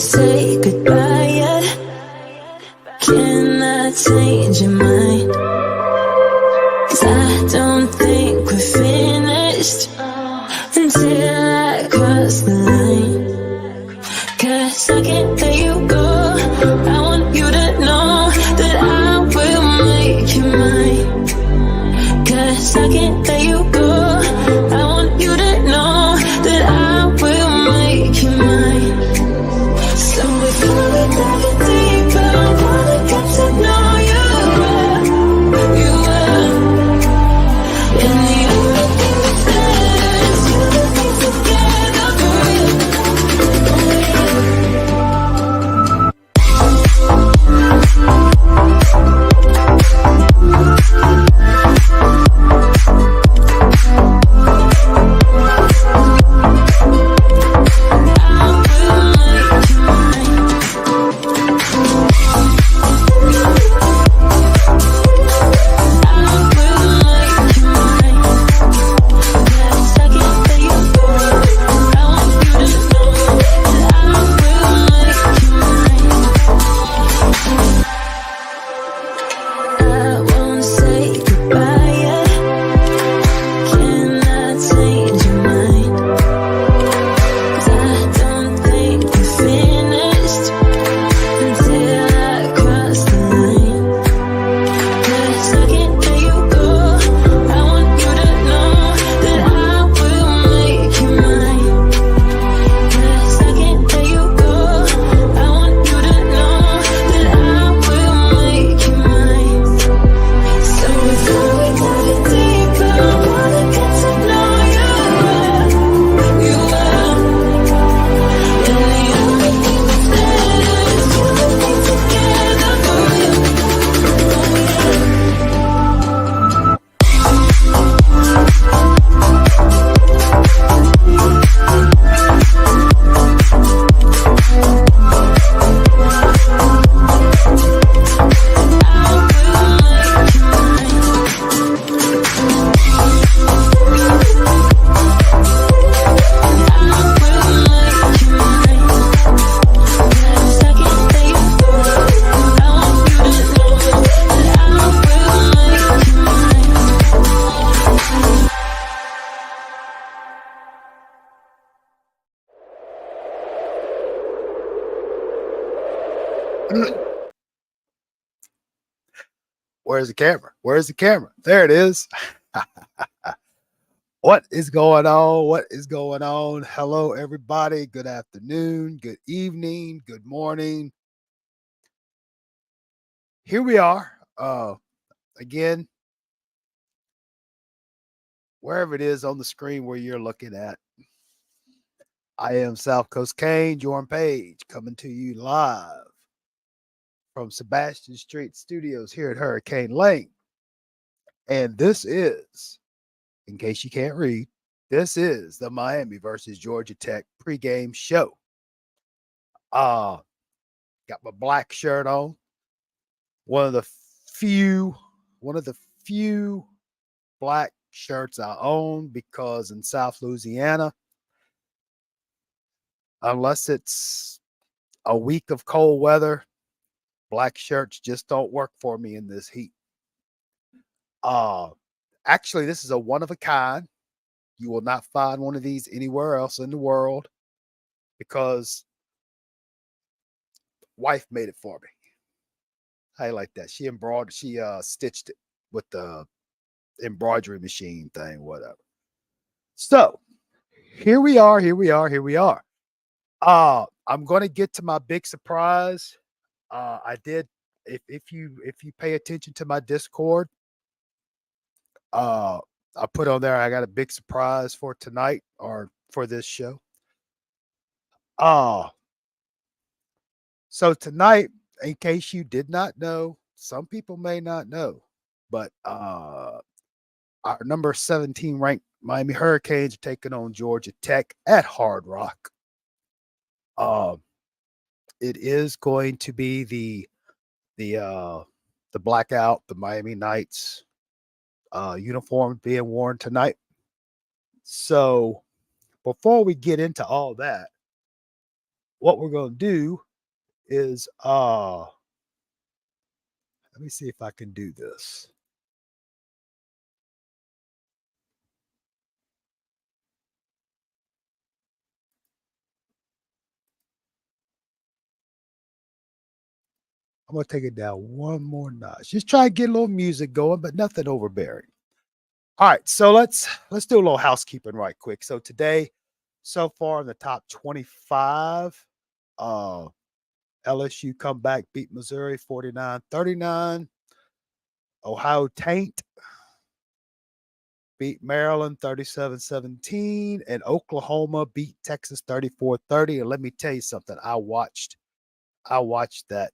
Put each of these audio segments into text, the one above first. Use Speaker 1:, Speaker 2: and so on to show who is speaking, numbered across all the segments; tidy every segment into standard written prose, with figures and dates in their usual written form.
Speaker 1: say goodbye yet? Can I change your mind? 'Cause I don't think we're finished until I cross the line. 'Cause I can't let you go. I want you to know that I will make you mine. 'Cause I can't let you go. I want you to know that I will make you mine. So before we dive deeper, I wanna get to know you well. You well. And the only thing that matters, you're the things that
Speaker 2: Where's the camera? Where's the camera? There it is. What is going on? What is going on? Hello, everybody. Good afternoon, good evening, good morning. Here we are. Again, wherever it is on the screen where you're looking at. I am South Coast Kane, Jordan Page, coming to you live from Sebastian Street Studios here at Hurricane Lane. And this is, in case you can't read, this is the Miami versus Georgia Tech pregame show. Got my black shirt on. One of the few black shirts I own, because in South Louisiana, unless it's a week of cold weather, black shirts just don't work for me in this heat. Actually, this is a one of a kind. You will not find one of these anywhere else in the world, because wife made it for me. I like that. She stitched it with the embroidery machine thing, whatever. So here we are. I'm going to get to my big surprise. I did. If you pay attention to my Discord, I put on there, I got a big surprise for tonight, or for this show. So tonight, in case you did not know, some people may not know, but our number 17 ranked Miami Hurricanes are taking on Georgia Tech at Hard Rock. It is going to be the blackout, the Miami Knights uniform being worn tonight. So before we get into all that, what we're going to do is let me see if I can do this. I'm going to take it down one more notch. Just try to get a little music going, but nothing overbearing. All right, so let's do a little housekeeping right quick. So today, so far in the top 25, LSU come back, beat Missouri 49-39. Ohio Taint beat Maryland 37-17, and Oklahoma beat Texas 34-30. And let me tell you something, I watched that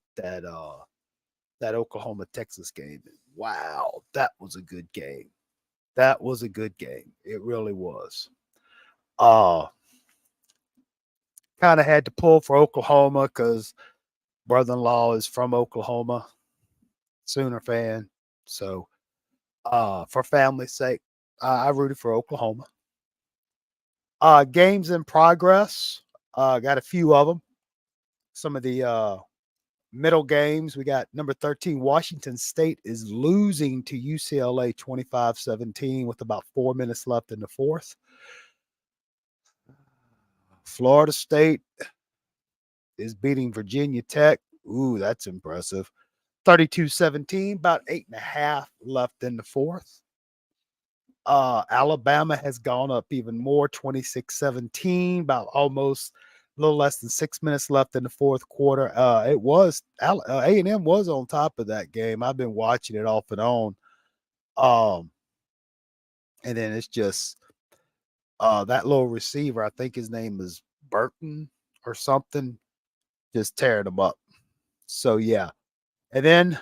Speaker 2: Oklahoma Texas game. Wow, that was a good game. That was a good game. It really was. Kind of had to pull for Oklahoma because brother-in-law is from Oklahoma, Sooner fan. So for family's sake, I rooted for Oklahoma. Games in progress. Got a few of them. Some of the middle games. We got number 13, Washington State is losing to UCLA 25-17 with about 4 minutes left in the fourth. Florida State is beating Virginia Tech. Ooh, that's impressive. 32-17, about 8.5 left in the fourth. Alabama has gone up even more, 26-17, about almost a little less than 6 minutes left in the fourth quarter. It was A&M was on top of that game. I've been watching it off and on. And then it's just that little receiver, I think his name is Burton or something, just tearing them up. So yeah. And then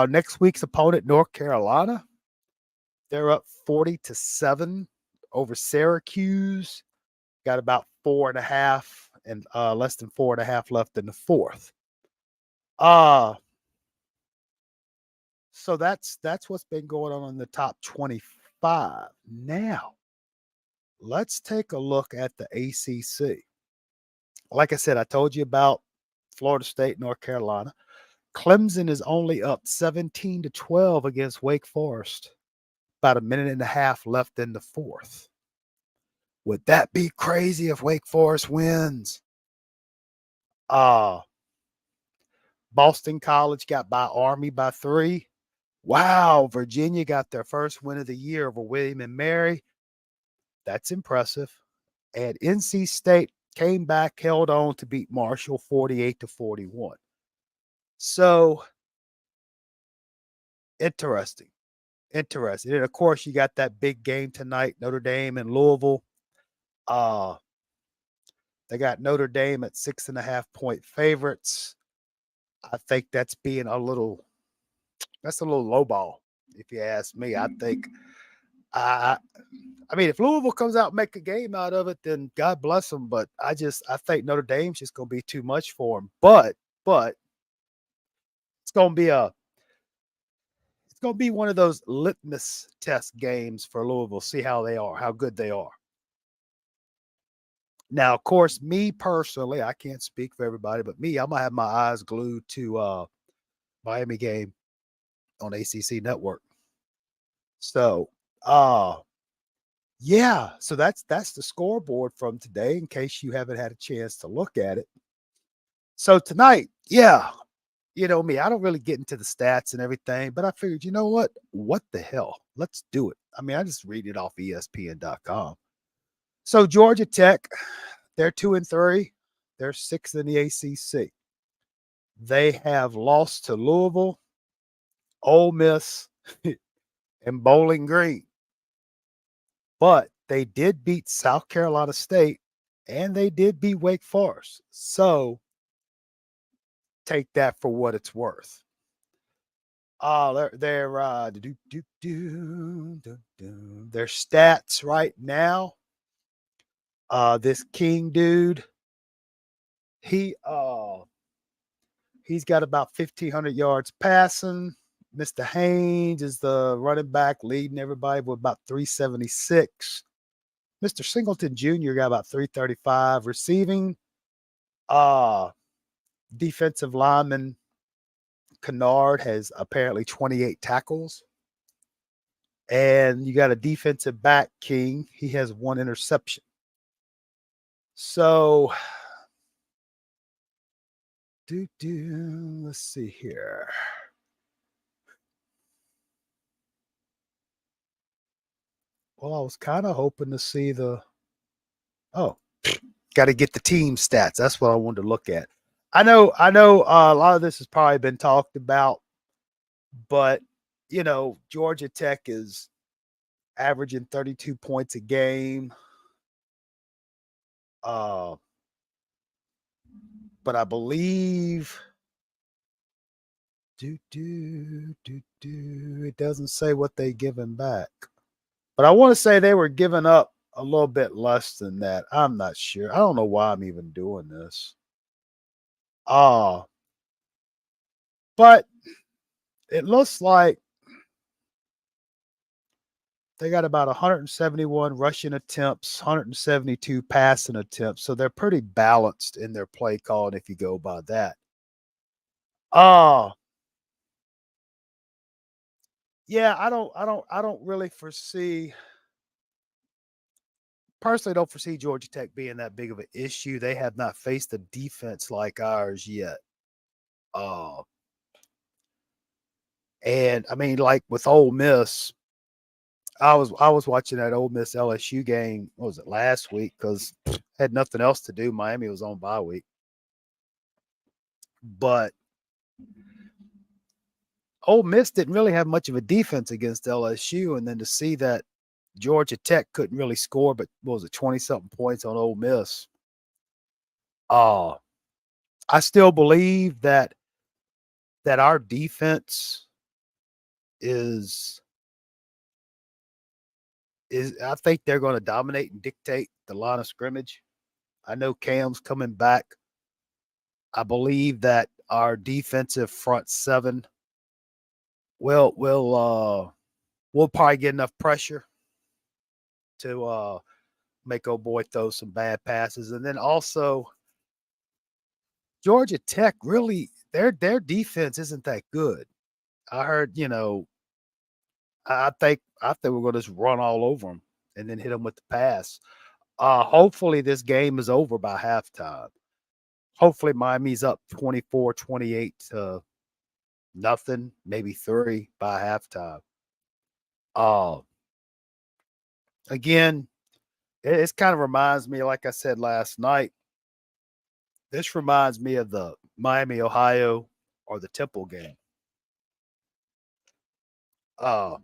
Speaker 2: next week's opponent, North Carolina, they're up 40-7 over Syracuse. Got about 4.5 and less than 4.5 left in the fourth. So that's what's been going on in the top 25. Now, let's take a look at the ACC. Like I said, I told you about Florida State, North Carolina. Clemson is only up 17-12 against Wake Forest. About 1.5 minutes left in the fourth. Would that be crazy if Wake Forest wins? Boston College got by Army by 3. Wow, Virginia got their first win of the year over William and Mary. That's impressive. And NC State came back, held on to beat Marshall 48-41. So interesting. Interesting. And of course, you got that big game tonight, Notre Dame and Louisville. They got Notre Dame at 6.5-point favorites. I think that's being a little low ball, if you ask me. I think I mean, if Louisville comes out and make a game out of it, then God bless them. But I think Notre Dame's just going to be too much for them. But it's going to be one of those litmus test games for Louisville. See how they are, how good they are. Now, of course, me personally, I can't speak for everybody, but me, I'm gonna have my eyes glued to Miami game on ACC Network. So, yeah, so that's the scoreboard from today, in case you haven't had a chance to look at it. So tonight, yeah, you know me, I don't really get into the stats and everything, but I figured, you know what? What the hell? Let's do it. I mean, I just read it off ESPN.com. So Georgia Tech, they're 2-3. They're 6th in the ACC. They have lost to Louisville, Ole Miss, and Bowling Green. But they did beat South Carolina State, and they did beat Wake Forest. So take that for what it's worth. Their stats right now. This King dude, he's got about 1,500 yards passing. Mr. Haynes is the running back leading everybody with about 376. Mr. Singleton Jr. got about 335 receiving. Defensive lineman Kennard has apparently 28 tackles. And you got a defensive back, King. He has 1 interception. So, let's see here. Well, I was kind of hoping to see got to get the team stats. That's what I wanted to look at. I know a lot of this has probably been talked about, but, you know, Georgia Tech is averaging 32 points a game. But I believe it doesn't say what they giving back. But I want to say they were giving up a little bit less than that. I'm not sure. I don't know why I'm even doing this. But it looks like they got about 171 rushing attempts, 172 passing attempts. So they're pretty balanced in their play calling if you go by that. Yeah, I don't really foresee personally don't foresee Georgia Tech being that big of an issue. They have not faced a defense like ours yet. And I mean, like with Ole Miss, I was watching that Ole Miss LSU game. What was it, last week? Because had nothing else to do. Miami was on bye week, but Ole Miss didn't really have much of a defense against LSU, and then to see that Georgia Tech couldn't really score, but what was it, 20-something points on Ole Miss? I still believe that our defense is I think they're going to dominate and dictate the line of scrimmage. I know Cam's coming back. I believe that our defensive front seven will we'll probably get enough pressure to make old boy throw some bad passes. And then also Georgia Tech, really their defense isn't that good. I heard, you know, I think we're going to just run all over them and then hit them with the pass. Hopefully this game is over by halftime. Hopefully Miami's up 24-28 to nothing, maybe 3 by halftime. Again, it kind of reminds me, like I said last night, this reminds me of the Miami, Ohio, or the Temple game. I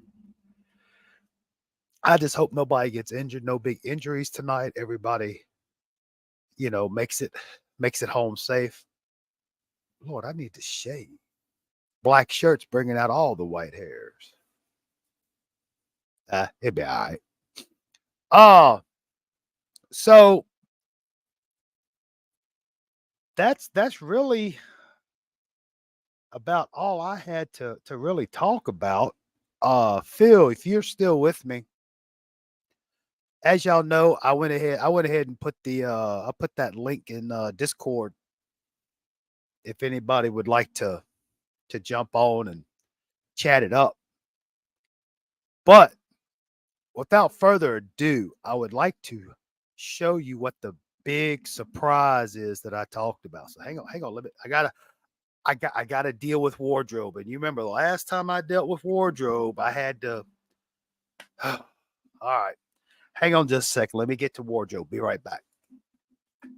Speaker 2: just hope nobody gets injured, no big injuries tonight. Everybody, makes it home safe. Lord, I need to shave. Black shirts bringing out all the white hairs. It'd be all right. So that's really about all I had to really talk about. Phil, if you're still with me, as y'all know, I went ahead and put I put that link in Discord if anybody would like to jump on and chat it up. But without further ado, I would like to show you what the big surprise is that I talked about. So hang on, let me. I gotta deal with wardrobe. And you remember the last time I dealt with wardrobe, I had to. All right, hang on just a second. Let me get to wardrobe. Be right back.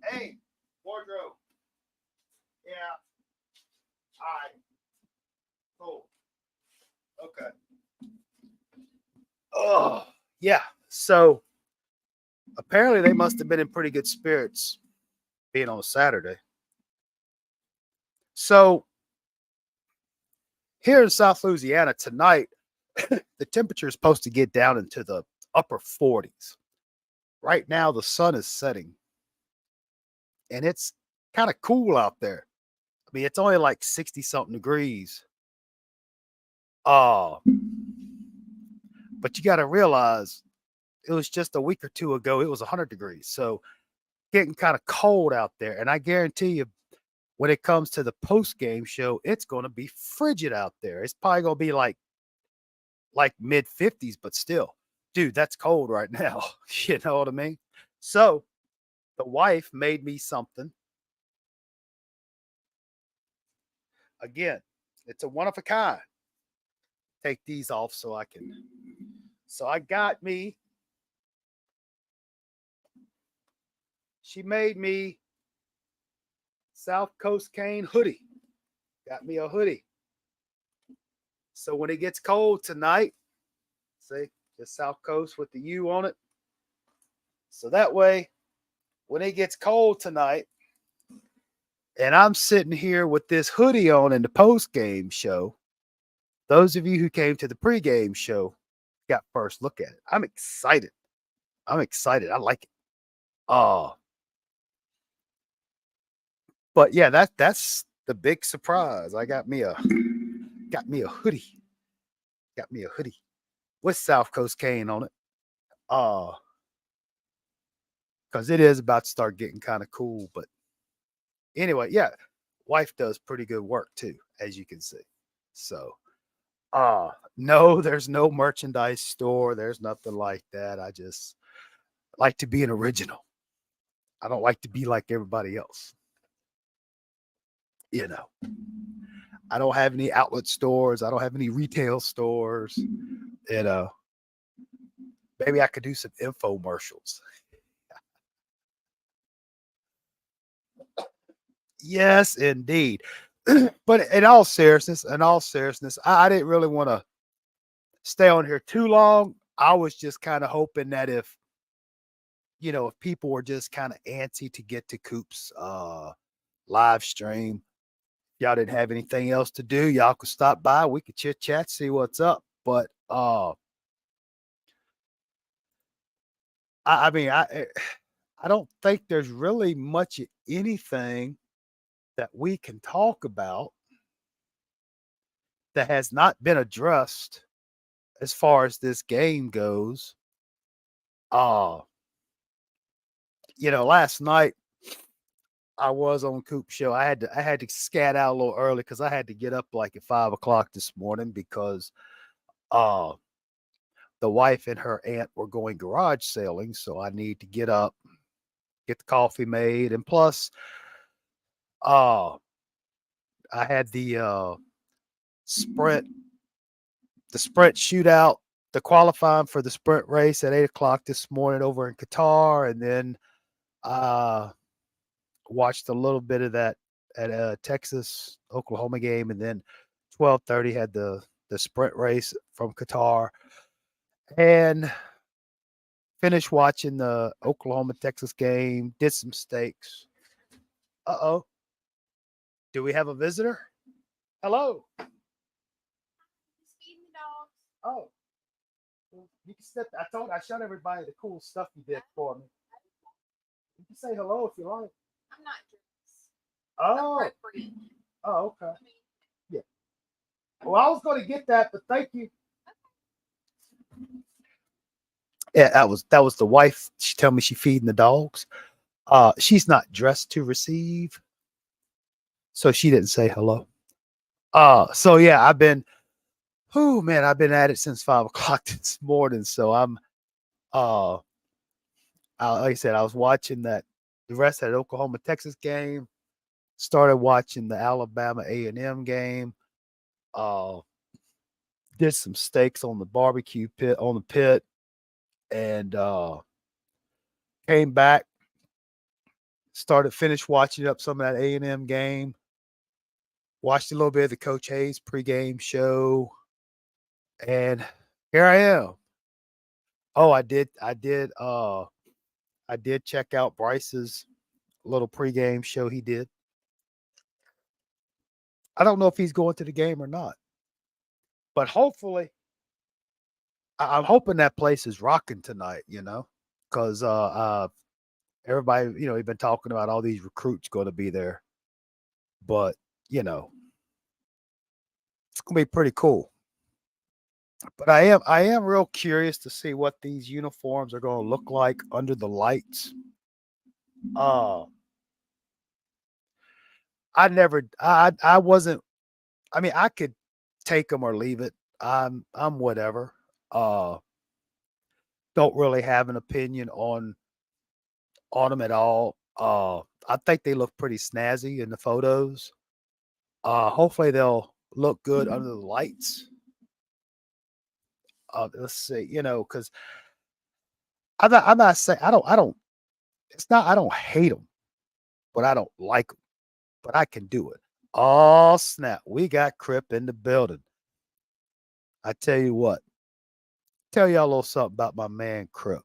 Speaker 2: Hey, wardrobe. Yeah. All right. Cool. Okay. Oh, yeah. So apparently they must have been in pretty good spirits being on a Saturday. So here in South Louisiana tonight, the temperature is supposed to get down into the upper 40s. Right now, the sun is setting and it's kind of cool out there. I mean, it's only like 60 something degrees. But you got to realize it was just a week or two ago, it was 100 degrees. So getting kind of cold out there. And I guarantee you, when it comes to the post game show, it's going to be frigid out there. It's probably going to be like mid 50s, but still, dude, that's cold right now. You know what I mean? So the wife made me something. Again, it's a one of a kind. Take these off so I can. So I got me. She made me South Coast Cane hoodie. Got me a hoodie. So when it gets cold tonight, see, just South Coast with the U on it. So that way, when it gets cold tonight, and I'm sitting here with this hoodie on in the post-game show, those of you who came to the pregame show got first look at it. I'm excited. I like it. But yeah, that's the big surprise. I got me a hoodie. Got me a hoodie with South Coast Cane on it. Because it is about to start getting kind of cool. But anyway, yeah, wife does pretty good work too, as you can see. So no, there's no merchandise store. There's nothing like that. I just like to be an original. I don't like to be like everybody else. You know, I don't have any outlet stores. I don't have any retail stores. You know, maybe I could do some infomercials. Yes, indeed. But in all seriousness, I didn't really want to stay on here too long. I was just kind of hoping that if people were just kind of antsy to get to Coop's live stream, y'all didn't have anything else to do, y'all could stop by. We could chit chat, see what's up. But I mean, I don't think there's really much of anything that we can talk about that has not been addressed as far as this game goes. Last night I was on Coop show. I had to scat out a little early because I had to get up like at 5 o'clock this morning because the wife and her aunt were going garage sailing. So I need to get up, get the coffee made. And plus, Uh, I had sprint, the sprint shootout, the qualifying for the sprint race at 8 o'clock this morning over in Qatar, and then watched a little bit of that at a Texas Oklahoma game, and then 12:30 had the sprint race from Qatar, and finished watching the Oklahoma Texas game. Did some steaks. Uh-oh. Do we have a visitor? Hello. Oh. You can step. I showed everybody the cool stuff you did for me. You can say hello if you like.
Speaker 3: I'm not dressed.
Speaker 2: Oh.
Speaker 3: Appropriate.
Speaker 2: Oh, okay. Yeah. Well, I was going to get that, but thank you. Yeah, that was the wife. She told me she feeding the dogs. She's not dressed to receive, so she didn't say hello. So yeah, I've been at it since 5 o'clock this morning. So I'm like I said, I was watching the rest of that Oklahoma Texas game. Started watching the Alabama A&M game. Did some steaks on the barbecue pit on the pit, and came back. Finished watching up some of that A&M game. Watched a little bit of the Coach Hayes pregame show, and here I am. Oh, I did check out Bryce's little pregame show he did. I don't know if he's going to the game or not, but hopefully, I'm hoping that place is rocking tonight. Because everybody, we've been talking about all these recruits going to be there, but it's going to be pretty cool. But I am real curious to see what these uniforms are going to look like under the lights. I wasn't. I mean, I could take them or leave it. I'm whatever. Don't really have an opinion on them at all. I think they look pretty snazzy in the photos. Hopefully they'll look good under the lights. Let's see, because I'm not saying I don't. It's not I don't hate them, but I don't like them. But I can do it. Oh snap! We got Crip in the building. I tell you what. Tell y'all a little something about my man Crip.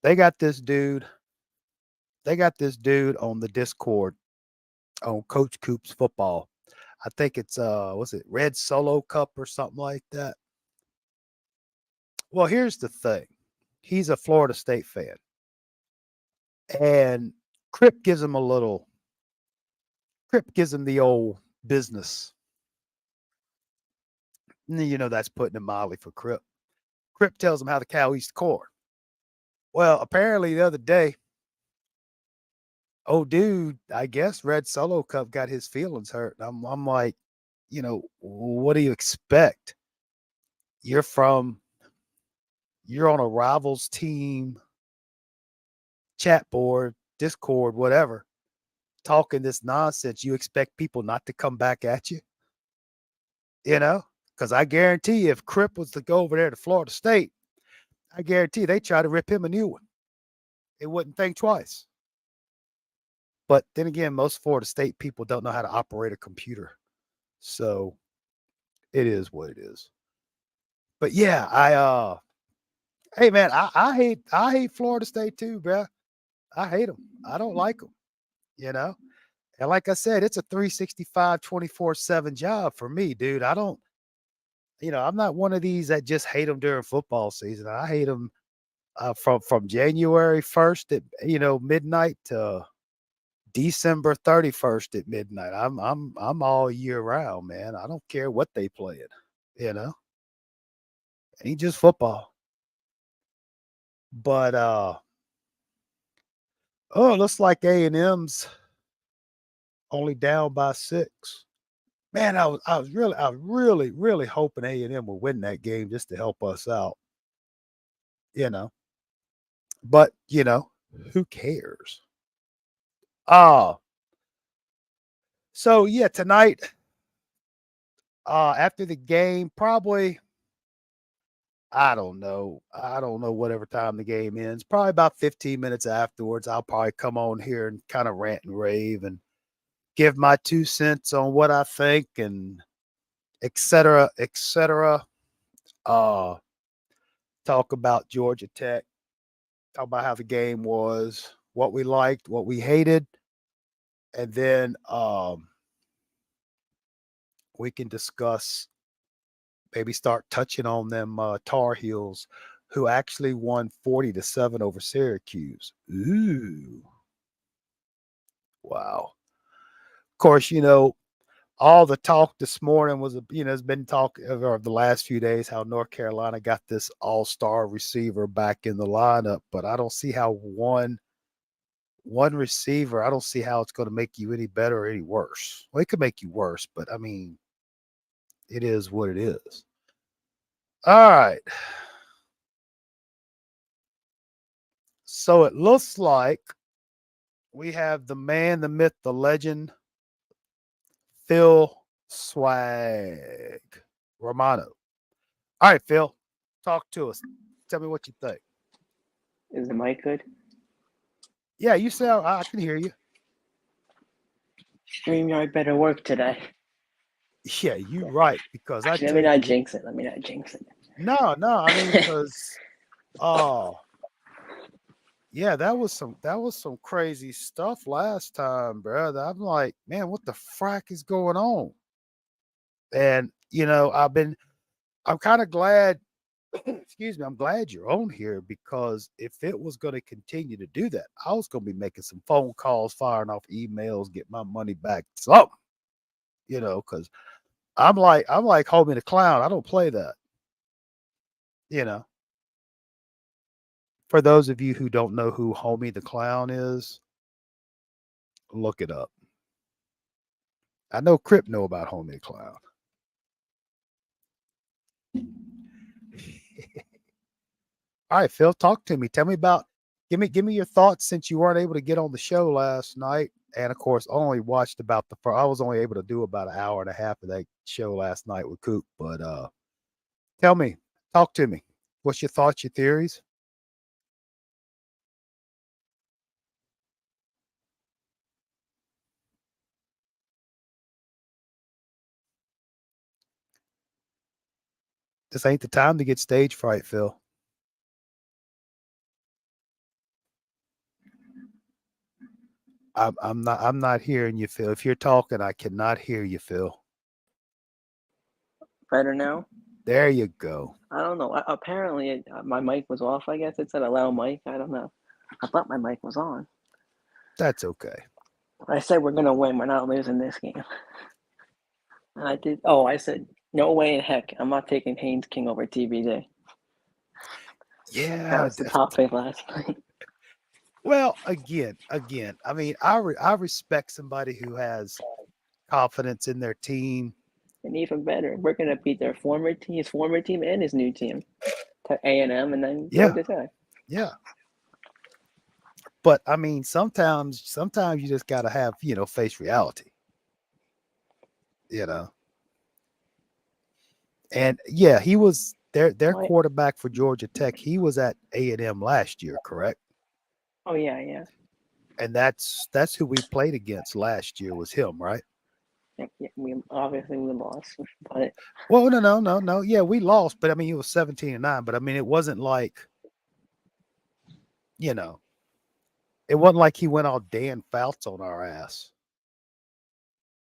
Speaker 2: They got this dude. They got this dude on the Discord on Coach Coop's football. I think it's what's it, Red Solo Cup or something like that. Well, here's the thing. He's a Florida State fan. And Crip gives him the old business. That's putting it mildly for Crip. Crip tells him how the cow eats the corn. Well, apparently the other day, dude, I guess Red Solo Cup got his feelings hurt. I'm like, what do you expect? You're on a rivals team chat board, Discord, whatever, talking this nonsense. You expect people not to come back at you? Because I guarantee you, if Crip was to go over there to Florida State, I guarantee they try to rip him a new one. It wouldn't think twice. But then again, most Florida State people don't know how to operate a computer. So it is what it is. But yeah, hey man, I hate Florida State too, bro. I hate them. I don't like them, And like I said, it's a 365, 24/7 job for me, dude. I don't, I'm not one of these that just hate them during football season. I hate them from January 1st at midnight to December 31st at midnight. I'm all year round, man. I don't care what they playing, Ain't just football. But looks like A&M's only down by 6. Man, I was really hoping A&M would win that game just to help us out. But who cares? So yeah, tonight, after the game, probably I don't know. I don't know whatever time the game ends. Probably about 15 minutes afterwards, I'll probably come on here and kind of rant and rave and give my 2 cents on what I think and et cetera, et cetera. Uh, talk about Georgia Tech, talk about how the game was, what we liked, what we hated, and then we can discuss, maybe start touching on them Tar Heels who actually won 40-7 over Syracuse. Ooh, wow. Of course, all the talk this morning was, has been talk over the last few days how North Carolina got this all-star receiver back in the lineup, but I don't see how one receiver, I don't see how it's going to make you any better or any worse. Well, it could make you worse, but I mean, it is what it is. All right. So it looks like we have the man, the myth, the legend, Phil Swag Romano. All right, Phil, talk to us. Tell me what you think.
Speaker 3: Is the mic good?
Speaker 2: Yeah, you sound, I can hear you.
Speaker 3: StreamYard better work today.
Speaker 2: Yeah, you right, because I
Speaker 3: Actually,
Speaker 2: tell
Speaker 3: let me
Speaker 2: you,
Speaker 3: not jinx it. Let me not jinx it.
Speaker 2: no, I mean, because, oh, yeah, that was some crazy stuff last time, brother. I'm like, man, what the frack is going on? And I'm kind of glad. Excuse me, I'm glad you're on here because if it was going to continue to do that, I was going to be making some phone calls, firing off emails, get my money back, something, because I'm like Homie the Clown. I don't play that, you know. For those of you who don't know who Homie the Clown is, look it up. I know Crip know about Homie the Clown. All right, Phil, talk to me. Tell me about give me your thoughts since you weren't able to get on the show last night. And of course, only watched about I was only able to do about an hour and a half of that show last night with Coop. But tell me, talk to me. What's your thoughts, your theories? This ain't the time to get stage fright, Phil. I'm not hearing you, Phil. If you're talking, I cannot hear you, Phil.
Speaker 3: Better now?
Speaker 2: There you go.
Speaker 3: I don't know. Apparently, my mic was off. I guess it said allow mic. I don't know. I thought my mic was on.
Speaker 2: That's okay.
Speaker 3: I said we're gonna win. We're not losing this game. And I did. Oh, I said no way in heck. I'm not taking Haynes King over TBD. That
Speaker 2: Yeah.
Speaker 3: was the topic last night.
Speaker 2: Well, again, I mean, I respect somebody who has confidence in their team.
Speaker 3: And even better, we're gonna beat their his former team, and his new team, to A&M, and then
Speaker 2: Yeah.
Speaker 3: Georgia Tech.
Speaker 2: Yeah. But I mean, sometimes you just gotta have, face reality. You know. And yeah, he was their
Speaker 3: Why?
Speaker 2: quarterback for Georgia Tech. He was at A&M last year, correct?
Speaker 3: Oh yeah.
Speaker 2: And that's who we played against last year was him, right?
Speaker 3: Yeah, we obviously lost, but
Speaker 2: Well, no. Yeah, we lost, but I mean, it was 17-9. But I mean, it wasn't like, you know, it wasn't like he went all Dan Fouts on our ass,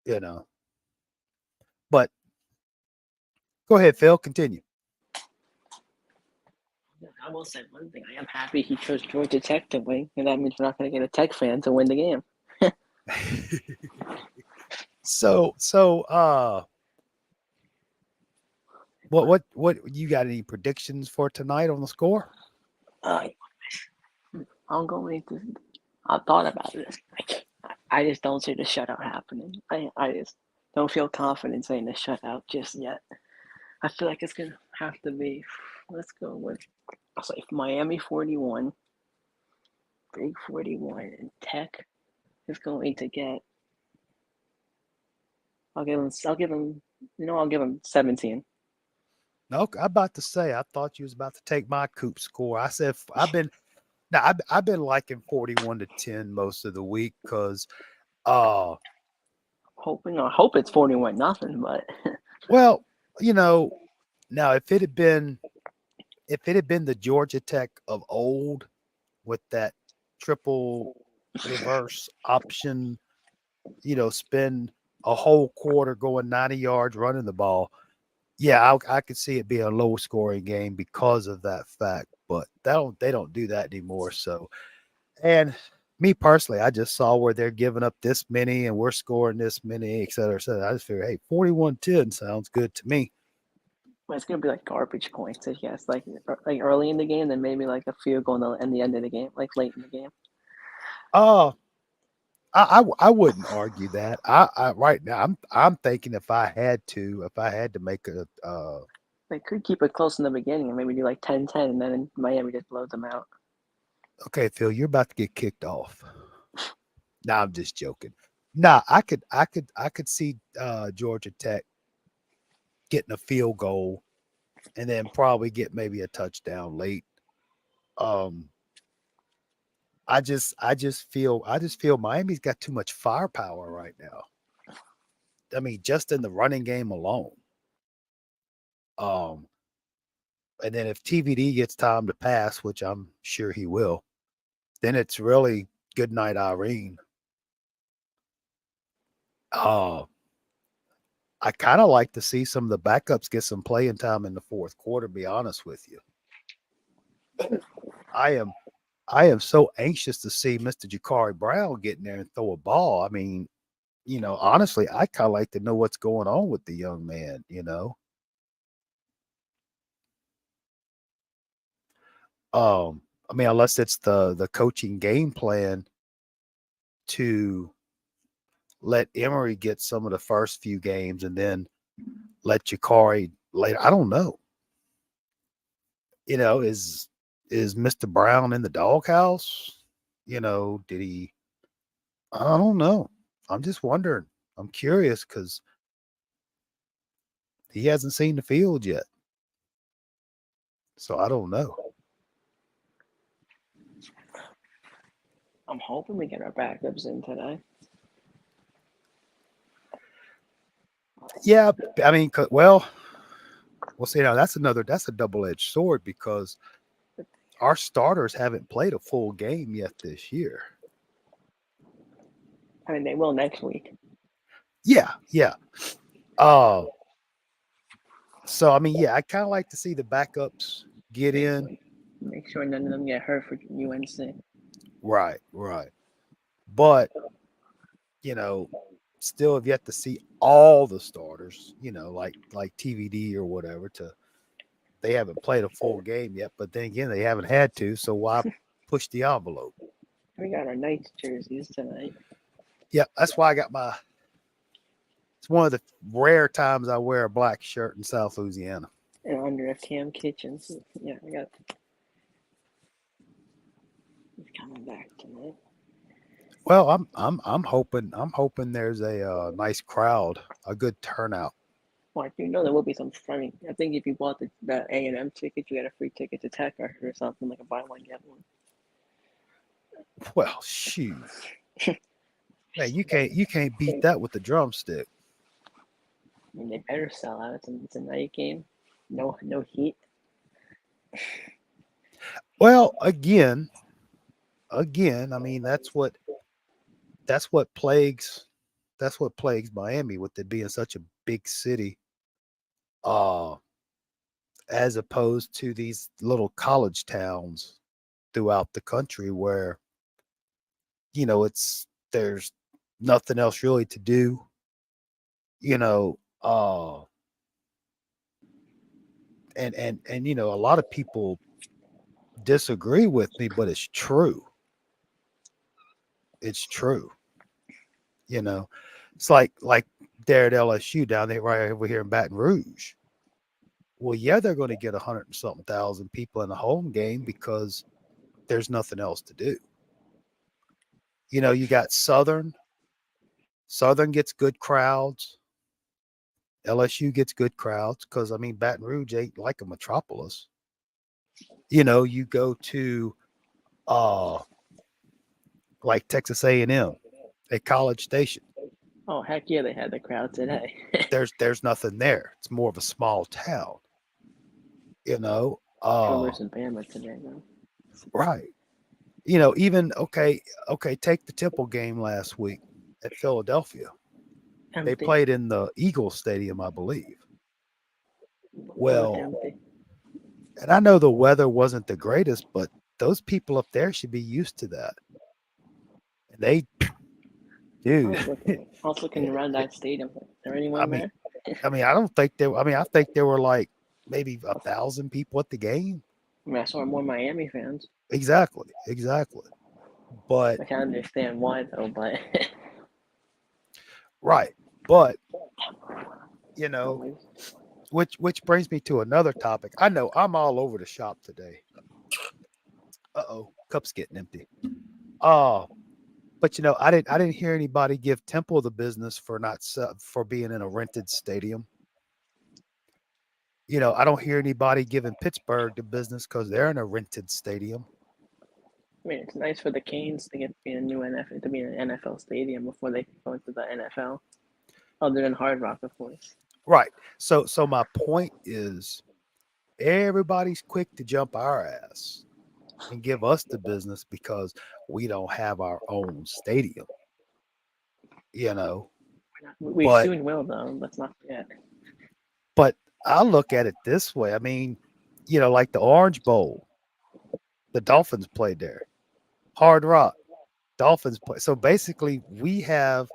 Speaker 2: you know. But go ahead, Phil. Continue.
Speaker 3: I will say one thing. I am happy he chose Georgia Tech to win, and that means we're not going to get a Tech fan to win the game.
Speaker 2: So, what you got any predictions for tonight on the score?
Speaker 3: I'm going to. I thought about this. I just don't see the shutout happening. I just don't feel confident saying the shutout just yet. I feel like it's going to have to be. Let's go with. I'll say Miami 41, Big 41, and Tech is going to get I'll give him. I'll give him 17.
Speaker 2: No, I'm about to say, I thought you was about to take my Coop score. I said I've been liking 41-10 most of the week because uh
Speaker 3: I hope it's 41-0, but
Speaker 2: well, you know, now if it had been the Georgia Tech of old with that triple reverse option, spend a whole quarter going 90 yards running the ball. Yeah, I could see it being a low scoring game because of that fact, but they don't do that anymore. So, and me personally, I just saw where they're giving up this many and we're scoring this many, et cetera, et cetera. I just figured, hey, 41-10 sounds good to me.
Speaker 3: it's gonna be like garbage points, I guess. Like early in the game, then maybe like a field goal in the end of the game, like late in the game.
Speaker 2: Uh I wouldn't argue that. I right now I'm thinking if I had to make a
Speaker 3: They could keep it close in the beginning and maybe do like 10-10, and then Miami just blows them out.
Speaker 2: okay, Phil, you're about to get kicked off. Nah, I'm just joking. Nah, I could see Georgia Tech getting a field goal and then probably get maybe a touchdown late. Um I just feel Miami's got too much firepower right now. I mean, just in the running game alone. Um and then if TVD gets time to pass, which I'm sure he will, then it's really good night Irene. Uh I kind of like to see some of the backups get some playing time in the fourth quarter, be honest with you. I am I am so anxious to see Mr. Jakari Brown get in there and throw a ball. I mean, honestly, I kind of like to know what's going on with the young man. I mean, unless it's the coaching game plan to let Emory get some of the first few games and then let Jakari later. I don't know. Is Mr. Brown in the doghouse? Did he? I don't know. I'm just wondering. I'm curious because he hasn't seen the field yet. So I don't know.
Speaker 3: I'm hoping we get our backups in today.
Speaker 2: Yeah, I mean, well, we'll see. Now that's a double-edged sword because our starters haven't played a full game yet this year.
Speaker 3: I mean, they will next week.
Speaker 2: Yeah, yeah. Uh, so I mean, yeah, I kind of like to see the backups get in.
Speaker 3: Make sure none of them get hurt for UNC.
Speaker 2: Right, right. But still have yet to see all the starters. Like TVD or whatever. They haven't played a full game yet. But then again, they haven't had to. So why push the envelope?
Speaker 3: We got our Knights jerseys tonight.
Speaker 2: Yeah, that's why I got my. It's one of the rare times I wear a black shirt in South Louisiana.
Speaker 3: In honor of Cam Kitchens. Yeah, I got. He's coming back tonight.
Speaker 2: Well, I'm hoping there's a nice crowd, a good turnout.
Speaker 3: Well, I do know there will be some funny. I think if you bought the A&M ticket, you get a free ticket to Tech or something, like a buy one get one.
Speaker 2: Well, shoot, man, you can't beat that with the drumstick.
Speaker 3: I mean, they better sell out. It's a night game. No heat.
Speaker 2: Well, again, I mean that's what plagues Miami with it being such a big city, uh, as opposed to these little college towns throughout the country where there's nothing else really to do. You know, uh, and a lot of people disagree with me, but it's true. It's true. You know, it's like there at LSU down there right over here in Baton Rouge. Well, yeah, they're going to get 100 and something thousand people in the home game because there's nothing else to do. You got Southern. Southern gets good crowds. LSU gets good crowds because I mean Baton Rouge ain't like a metropolis. You know, you go to like Texas A&M at College Station.
Speaker 3: Oh heck yeah, they had the crowd today.
Speaker 2: There's nothing there. It's more of a small town. You know,
Speaker 3: Boomers and Bama today though.
Speaker 2: right. You know, even okay, take the Temple game last week at Philadelphia. They
Speaker 3: Empty.
Speaker 2: played in the Eagles Stadium, I believe.
Speaker 3: Look
Speaker 2: Well,
Speaker 3: empty.
Speaker 2: and I know the weather wasn't the greatest, but those people up there should be used to that. And they, dude,
Speaker 3: I was looking around that stadium. Is there
Speaker 2: I
Speaker 3: anyone
Speaker 2: mean,
Speaker 3: there?
Speaker 2: I don't think there. I mean, I think there were like maybe 1,000 people at the game.
Speaker 3: I mean, I saw more Miami fans.
Speaker 2: Exactly. But
Speaker 3: I can understand why though, but
Speaker 2: right, but you know, which brings me to another topic. I know I'm all over the shop today. Cup's getting empty. But you know, I didn't hear anybody give Temple the business for not for being in a rented stadium. You know, I don't hear anybody giving Pittsburgh the business because they're in a rented stadium.
Speaker 3: I mean, it's nice for the Canes to get to be in a new NFL to be in an NFL stadium before they go into the NFL. Other than Hard Rock, of course.
Speaker 2: Right. So my point is, everybody's quick to jump our ass and give us the business because we don't have our own stadium. You know,
Speaker 3: We
Speaker 2: but
Speaker 3: soon will though. Let's not forget.
Speaker 2: but I look at it this way. I mean, you know, like the Orange Bowl, the Dolphins played there. Hard Rock, Dolphins play. So basically, we have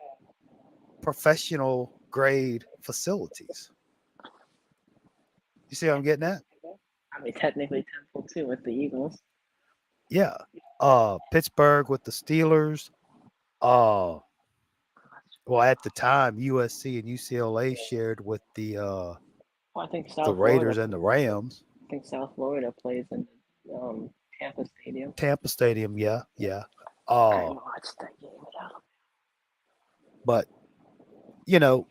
Speaker 2: professional grade facilities. You see what I'm getting at?
Speaker 3: I mean, technically Temple too with the Eagles.
Speaker 2: Yeah. Pittsburgh with the Steelers. Uh well, at the time, USC and UCLA shared with
Speaker 3: Well, I think
Speaker 2: the
Speaker 3: South
Speaker 2: Raiders
Speaker 3: Florida.
Speaker 2: and the Rams.
Speaker 3: I think South Florida plays in Tampa Stadium.
Speaker 2: Tampa Stadium, yeah.
Speaker 3: I
Speaker 2: Uh
Speaker 3: watched that game.
Speaker 2: but you know,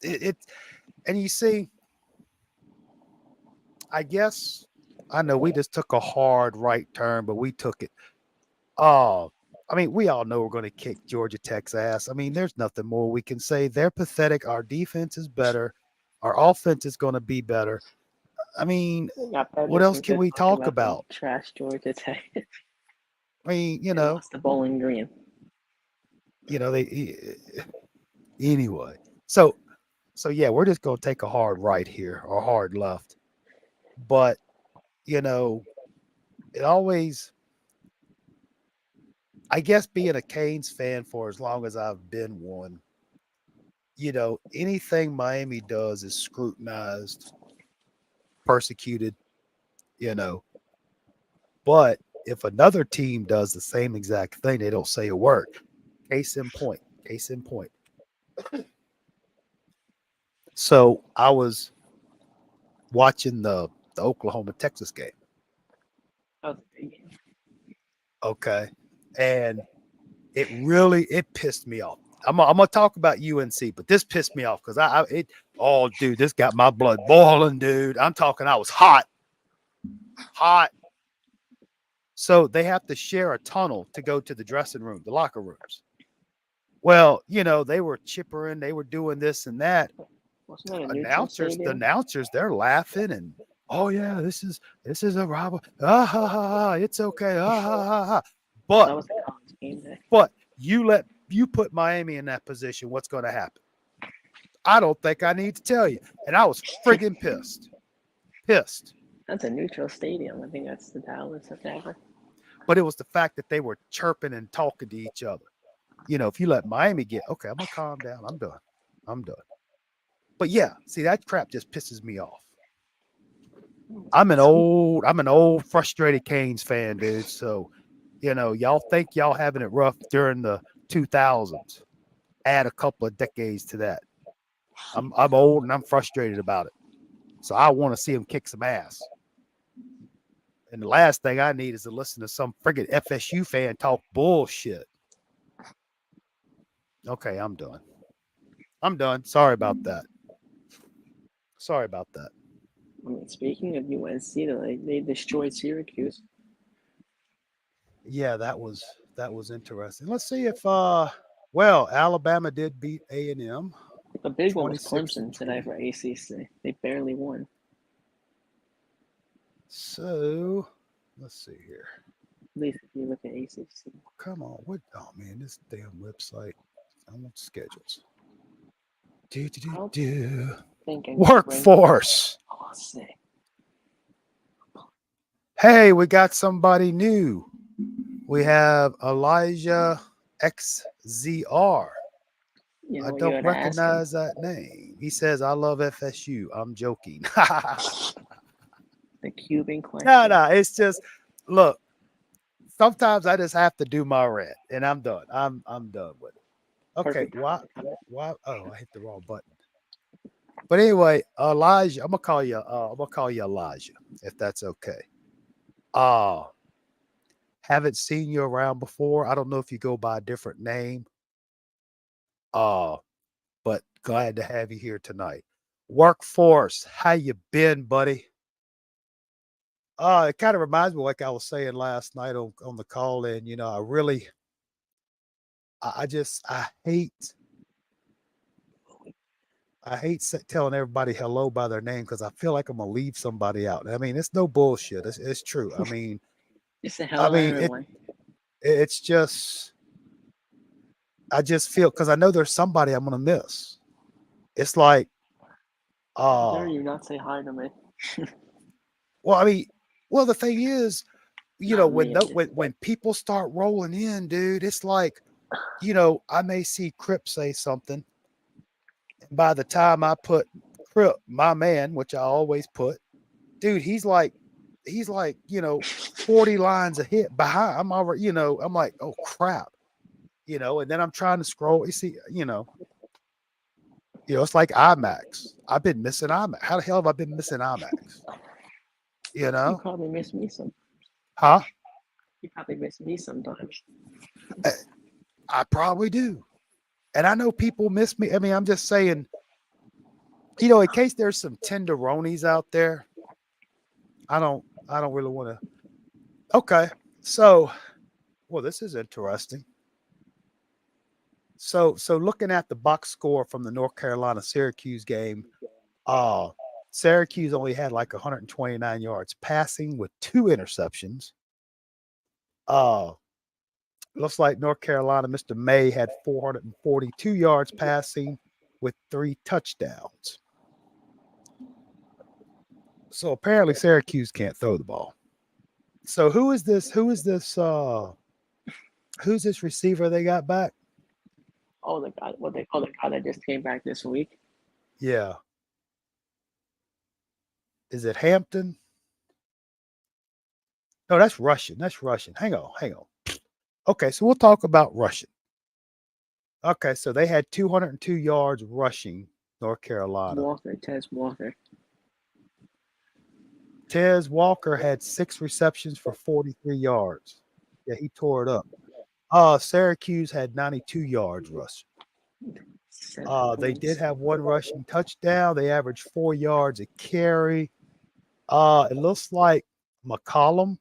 Speaker 2: it and you see, I guess I know we just took a hard right turn, but we took it. Oh, I mean, we all know we're going to kick Georgia Tech's ass. I mean, there's nothing more we can say. They're pathetic. Our defense is better. Our offense is going to be better. I mean, what else can we talk about?
Speaker 3: Trash Georgia Tech.
Speaker 2: I mean,
Speaker 3: They lost the Bowling Green.
Speaker 2: They anyway. So yeah, we're just going to take a hard right here or hard left. But it always, I guess, being a Canes fan for as long as I've been one, anything Miami does is scrutinized, persecuted, you know. But if another team does the same exact thing, they don't say a word. Case in point. So I was watching the Oklahoma Texas game.
Speaker 3: That was a big game.
Speaker 2: Okay. And it pissed me off. I'm gonna talk about UNC, but this pissed me off because dude, this got my blood boiling, dude. I'm talking, I was hot. So they have to share a tunnel to go to the dressing room, the locker rooms. Well, they were chippering, they were doing this and that. The announcers, they're laughing and, oh yeah, this is a robber. Ah ha ha ha, it's okay. Ah ha ha ha.
Speaker 3: That was a college game day.
Speaker 2: But you put Miami in that position, what's going to happen? I don't think I need to tell you. And I was friggin' pissed.
Speaker 3: That's a neutral stadium. I think that's the Dallas or whatever.
Speaker 2: But it was the fact that they were chirping and talking to each other. If you let Miami get, okay, I'm going to calm down. I'm done. But yeah, see, that crap just pisses me off. I'm an old frustrated Canes fan, dude. So, y'all think y'all having it rough during the 2000s. Add a couple of decades to that. I'm old and I'm frustrated about it. So I want to see him kick some ass. And the last thing I need is to listen to some friggin' FSU fan talk bullshit. Okay, I'm done. Sorry about that. Sorry about that.
Speaker 3: I mean, speaking of UNC, they destroyed Syracuse.
Speaker 2: Yeah, that was interesting. Let's see if Alabama did beat A&M
Speaker 3: The big one was
Speaker 2: 26 to
Speaker 3: Clemson today
Speaker 2: 20.
Speaker 3: for ACC. They barely won.
Speaker 2: So let's see here.
Speaker 3: At least if you look at ACC.
Speaker 2: Come on, what? Oh man, this damn website. I want schedules. Do do
Speaker 3: I
Speaker 2: do
Speaker 3: don't
Speaker 2: do.
Speaker 3: think any ranked.
Speaker 2: Workforce.
Speaker 3: Oh, sick.
Speaker 2: Hey, we got somebody new. We have Elijah XZR.
Speaker 3: You
Speaker 2: I
Speaker 3: know what you
Speaker 2: don't
Speaker 3: gotta ask him?
Speaker 2: recognize that name. He says, I love FSU. I'm joking.
Speaker 3: The Cuban question.
Speaker 2: No, it's just look, sometimes I just have to do my rant and I'm done. I'm done with it. Okay,
Speaker 3: Perfect
Speaker 2: why
Speaker 3: timing.
Speaker 2: why oh I hit the wrong button. But anyway, Elijah, I'm gonna call you Elijah, if that's okay. Uh haven't seen you around before. I don't know if you go by a different name. Uh, but glad to have you here tonight. Workforce, how you been, buddy? It kind of reminds me, like I was saying last night on the call in, I really I just I hate telling everybody hello by their name because I feel like I'm gonna leave somebody out. I mean, it's no bullshit. It's true.
Speaker 3: Just say
Speaker 2: I
Speaker 3: hello,
Speaker 2: mean
Speaker 3: everyone.
Speaker 2: it's just I just feel because I know there's somebody I'm gonna miss. It's like,
Speaker 3: How dare
Speaker 2: uh,
Speaker 3: you not say hi to me?
Speaker 2: well, I mean, well, the thing is,
Speaker 3: Not
Speaker 2: when
Speaker 3: me.
Speaker 2: the, when people start rolling in, dude, it's like, I may see Crip say something, and by the time I put Crip, my man, which I always put, dude, he's like 40 lines a hit behind. I'm already, I'm like, oh crap, and then I'm trying to scroll. You see, it's like IMAX. I've been missing IMAX. How the hell have I been missing IMAX? You
Speaker 3: You
Speaker 2: know?
Speaker 3: probably miss me some.
Speaker 2: Huh?
Speaker 3: You probably miss me sometimes.
Speaker 2: I, I probably do. And I know people miss me. I mean, I'm just saying, in case there's some tenderonis out there, I don't really want to. Okay. So, well, this is interesting. So looking at the box score from the North Carolina Syracuse game, uh Syracuse only had like 129 yards passing with two interceptions. Uh Looks like North Carolina, Mr. May had 442 yards passing with three touchdowns. So apparently Syracuse can't throw the ball. So who's this receiver they got back?
Speaker 3: Oh, the guy, what they call the guy that just came back this week.
Speaker 2: Yeah. Is it Hampton? No, that's Russian. That's Russian. Hang on. Okay, so we'll talk about Russian. Okay, so they had 202 yards rushing, North Carolina.
Speaker 3: Tez Walker.
Speaker 2: Tez Walker had 6 receptions for 43 yards. Yeah, he tore it up. Syracuse had 92 yards rushing. They did have one rushing touchdown. They averaged 4 yards a carry. It looks like McCollum,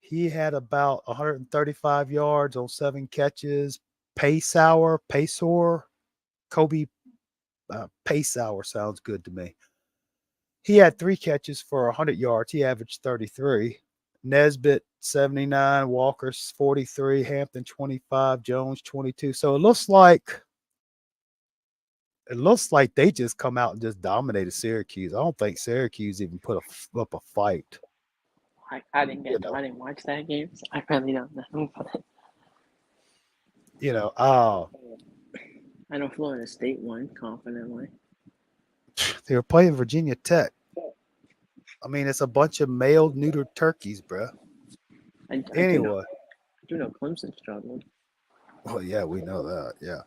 Speaker 2: he had about 135 yards on 7 catches. Pacor, Kobe Pacor sounds good to me. He had 3 catches for 100 yards. He averaged 33. Nesbitt 79, Walker 43, Hampton 25, Jones 22. So it looks like they just come out and just dominated Syracuse. I don't think Syracuse even put up a fight.
Speaker 3: I didn't watch that game, so I really don't know. I know Florida State won confidently.
Speaker 2: They were playing Virginia Tech. I mean, it's a bunch of male neutered turkeys, bro. Anyway,
Speaker 3: I do know Clemson struggled.
Speaker 2: well, yeah, we know that, yeah.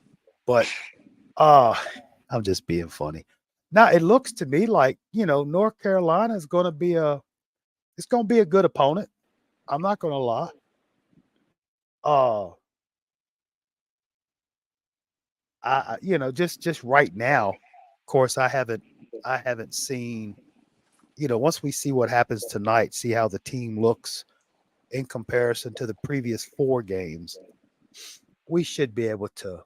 Speaker 2: But I'm just being funny. Now it looks to me like North Carolina is going to be a good opponent. I'm not going to lie. I just right now, course, I haven't seen, once we see what happens tonight, see how the team looks in comparison to the previous 4 games, we should be able to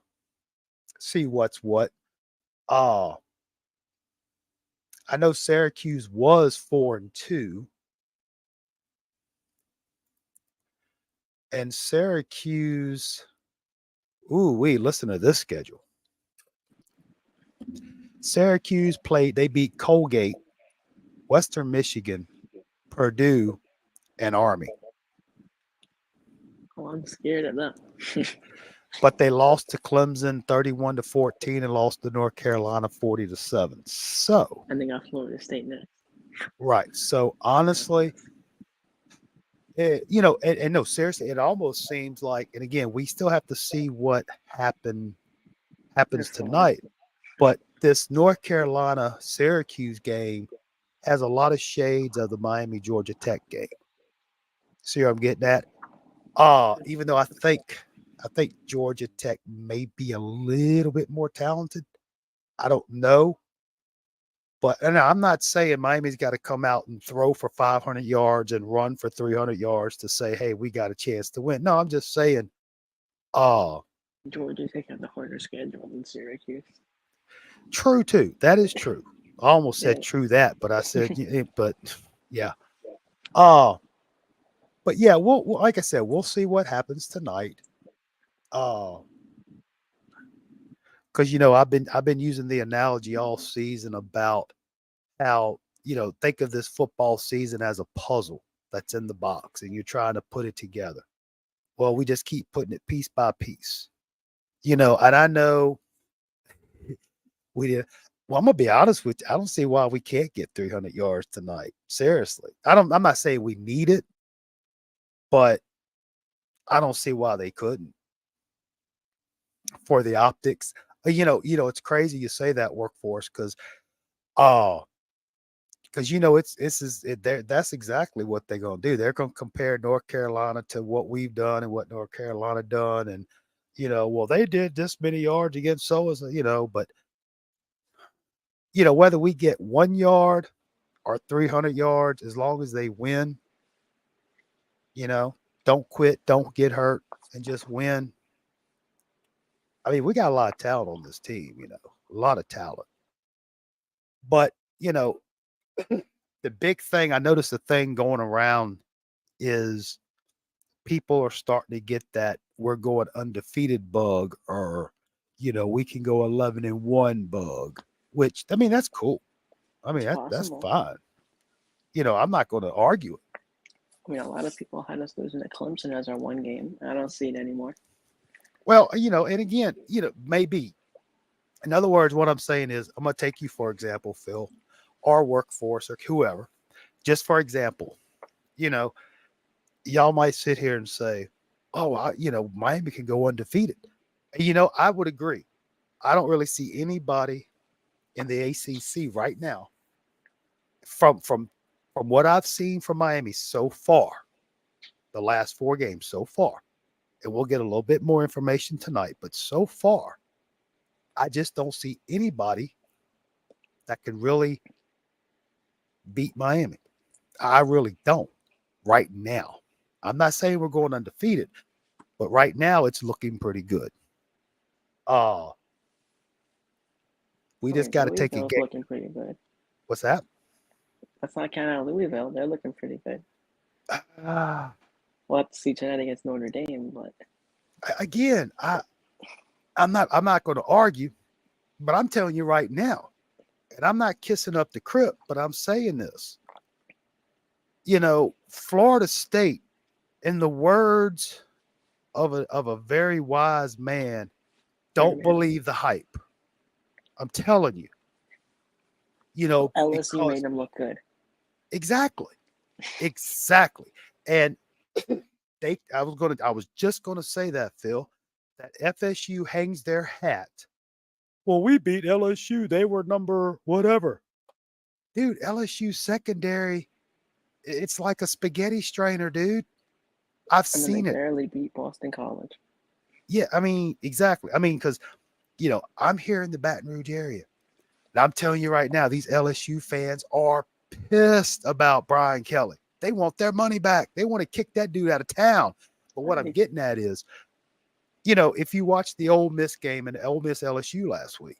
Speaker 2: see what's what. Uh, I know Syracuse was 4-2, and Syracuse, listen to this schedule. Syracuse they beat Colgate, Western Michigan, Purdue, and Army.
Speaker 3: Oh, I'm scared of that.
Speaker 2: But they lost to Clemson 31-14 and lost to North Carolina 40-7. So,
Speaker 3: and they got Florida State next.
Speaker 2: right. So honestly, and no, seriously, it almost seems like, and again, we still have to see what happens tonight. But this North Carolina Syracuse game has a lot of shades of the Miami Georgia Tech game. See what I'm getting at? Even though I think Georgia Tech may be a little bit more talented. I don't know. But and I'm not saying Miami's got to come out and throw for 500 yards and run for 300 yards to say, hey, we got a chance to win. No, I'm just saying,
Speaker 3: Georgia Tech had the harder schedule than Syracuse.
Speaker 2: True, too. That is true. I almost said
Speaker 3: Yeah.
Speaker 2: true that, but I said, but yeah. But yeah, we'll like I said, we'll see what happens tonight. Because I've been using the analogy all season about how, think of this football season as a puzzle that's in the box and you're trying to put it together. Well, we just keep putting it piece by piece, and I know we did. Well, I'm gonna be honest with you. I don't see why we can't get 300 yards tonight. Seriously, I'm not saying we need it, but I don't see why they couldn't for the optics. It's crazy you say that, Workforce, because that's exactly what they're gonna do. They're gonna compare North Carolina to what we've done and what North Carolina done, and well, they did this many yards against so as but whether we get 1 yard or 300 yards, as long as they win, don't quit, don't get hurt, and just win. I mean, we got a lot of talent on this team, a lot of talent. But, the big thing, I noticed the thing going around is people are starting to get that we're going undefeated bug, or, we can go 11-1 bug, which, I mean, that's cool. I mean, that's fine. I'm not going to argue it.
Speaker 3: I mean, a lot of people had us losing to Clemson as our one game. I don't see it anymore.
Speaker 2: Well, and again, maybe. In other words, what I'm saying is, I'm going to take you, for example, Phil, or Workforce, or whoever, just for example, y'all might sit here and say, oh, Miami can go undefeated. I would agree. I don't really see anybody in the ACC right now from what I've seen from Miami so far, the last 4 games so far, and we'll get a little bit more information tonight, but so far, I just don't see anybody that can really beat Miami. I really don't right now. I'm not saying we're going undefeated, but right now it's looking pretty good. We just got to take a game.
Speaker 3: Looking pretty good.
Speaker 2: What's that?
Speaker 3: That's not counting out Louisville. They're looking pretty good. We'll have to see tonight against Notre Dame, but
Speaker 2: again, I'm not going to argue, but I'm telling you right now, and I'm not kissing up the crypt, but I'm saying this. Florida State, in the words of a very wise man, don't believe the hype. I'm telling you.
Speaker 3: LSU made them look good.
Speaker 2: Exactly. And I was just gonna say that, Phil, that FSU hangs their hat. Well, we beat LSU. They were number whatever. Dude, LSU secondary, it's like a spaghetti strainer, dude. I've seen it.
Speaker 3: They barely beat Boston College.
Speaker 2: Yeah, I mean, exactly. I mean, because I'm here in the Baton Rouge area. And I'm telling you right now, these LSU fans are pissed about Brian Kelly. They want their money back. They want to kick that dude out of town. But what I'm getting at is, if you watch the Ole Miss game and Ole Miss LSU last week,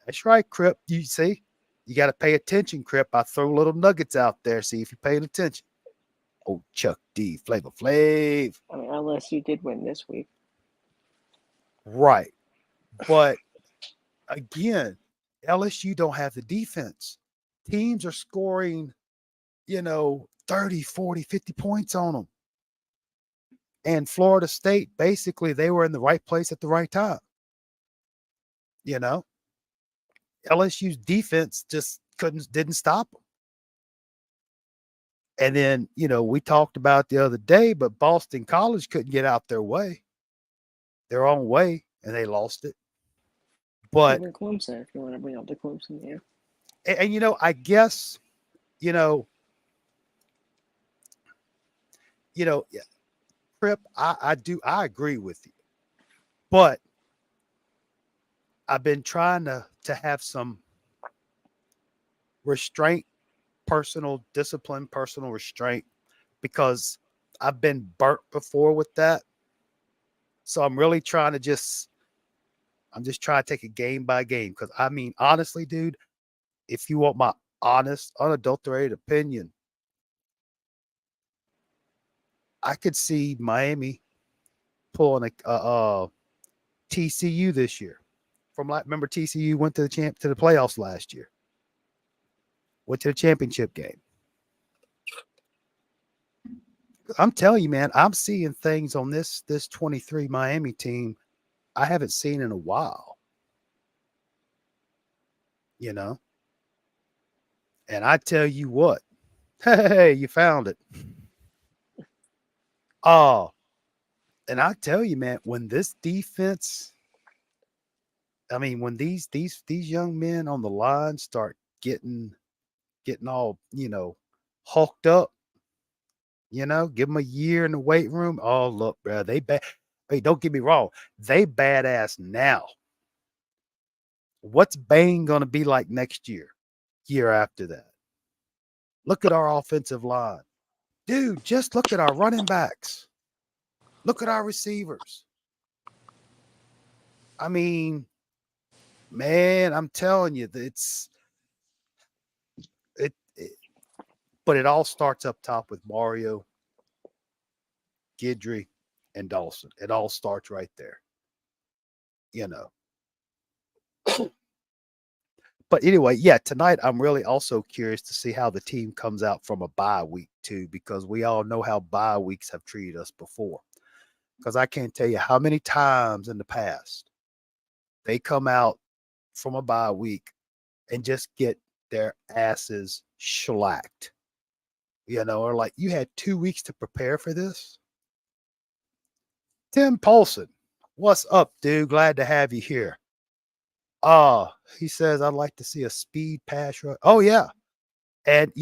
Speaker 2: that's right, Crip. You see, you got to pay attention, Crip. I throw little nuggets out there. See if you're paying attention. Oh, Chuck D, Flavor Flav.
Speaker 3: I mean, unless you did win this week.
Speaker 2: Right. But again, LSU don't have the defense. Teams are scoring, 30, 40, 50 points on them. And Florida State, basically, they were in the right place at the right time. LSU's defense just didn't stop them. And then, we talked about the other day, but Boston College couldn't get out their own way, and they lost it. But
Speaker 3: even Clemson, if you want to bring up the Clemson here.
Speaker 2: And I guess, Crip, I agree with you. But I've been trying to have some restraint, personal discipline, personal restraint, because I've been burnt before with that. So I'm really trying to I'm just trying to take it game by game. Because, I mean, honestly, dude, if you want my honest, unadulterated opinion, I could see Miami pulling a TCU this year. Remember TCU went to the playoffs last year. Went to the championship game. I'm telling you, man, I'm seeing things on this 23 Miami team I haven't seen in a while. And I tell you what, hey, you found it. Oh, and I tell you, man, when this defense, I mean, when these young men on the line start getting all, hulked up, give them a year in the weight room. Oh, look, bro, hey, don't get me wrong. They badass now. What's Bain going to be like next year after that? Look at our offensive line. Dude, just look at our running backs. Look at our receivers. I mean, man, I'm telling you, but it all starts up top with Mario, Guidry, and Dawson. It all starts right there. But anyway, yeah, tonight I'm really also curious to see how the team comes out from a bye week too, because we all know how bye weeks have treated us before. Because I can't tell you how many times in the past they come out from a bye week and just get their asses shellacked. Or like, you had 2 weeks to prepare for this. Tim Paulson, what's up, dude? Glad to have you here. He says, I'd like to see a speed pass rush. Oh, yeah. And,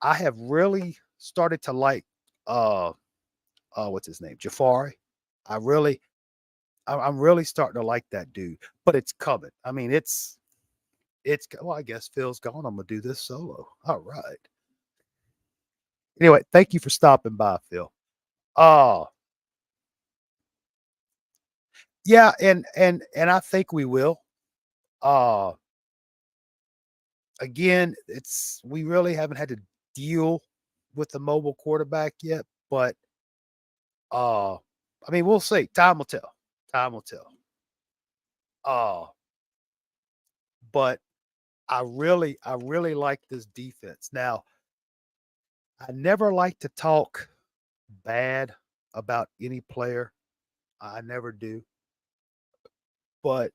Speaker 2: I have really started to like, what's his name? Jafari. I'm really starting to like that dude, but it's coming. I mean, well, I guess Phil's gone. I'm going to do this solo. All right. Anyway, thank you for stopping by, Phil. Yeah, and I think we will. Again, we really haven't had to deal with the mobile quarterback yet, but I mean, we'll see. Time will tell. Time will tell. But I really like this defense. Now, I never like to talk bad about any player. I never do. But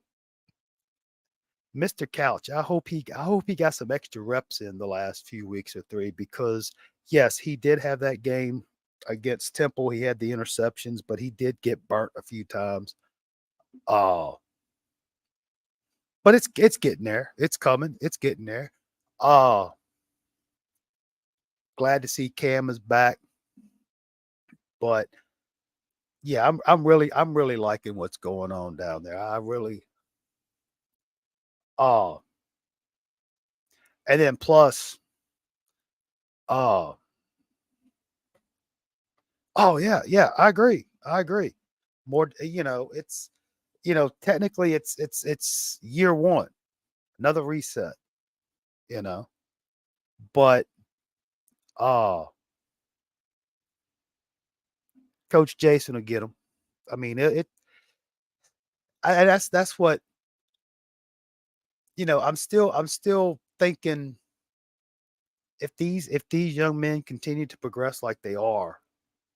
Speaker 2: Mr. Couch, I hope he got some extra reps in the last few weeks or 3, because yes, he did have that game against Temple. He had the interceptions, but he did get burnt a few times. But it's getting there. It's coming. It's getting there. Glad to see Cam is back. But yeah, I'm really liking what's going on down there. Uh, and then plus, uh, oh yeah, I agree. More, it's technically it's year one, another reset, you know, but uh, Coach Jason will get them. I mean, that's what I'm still thinking if these young men continue to progress like they are,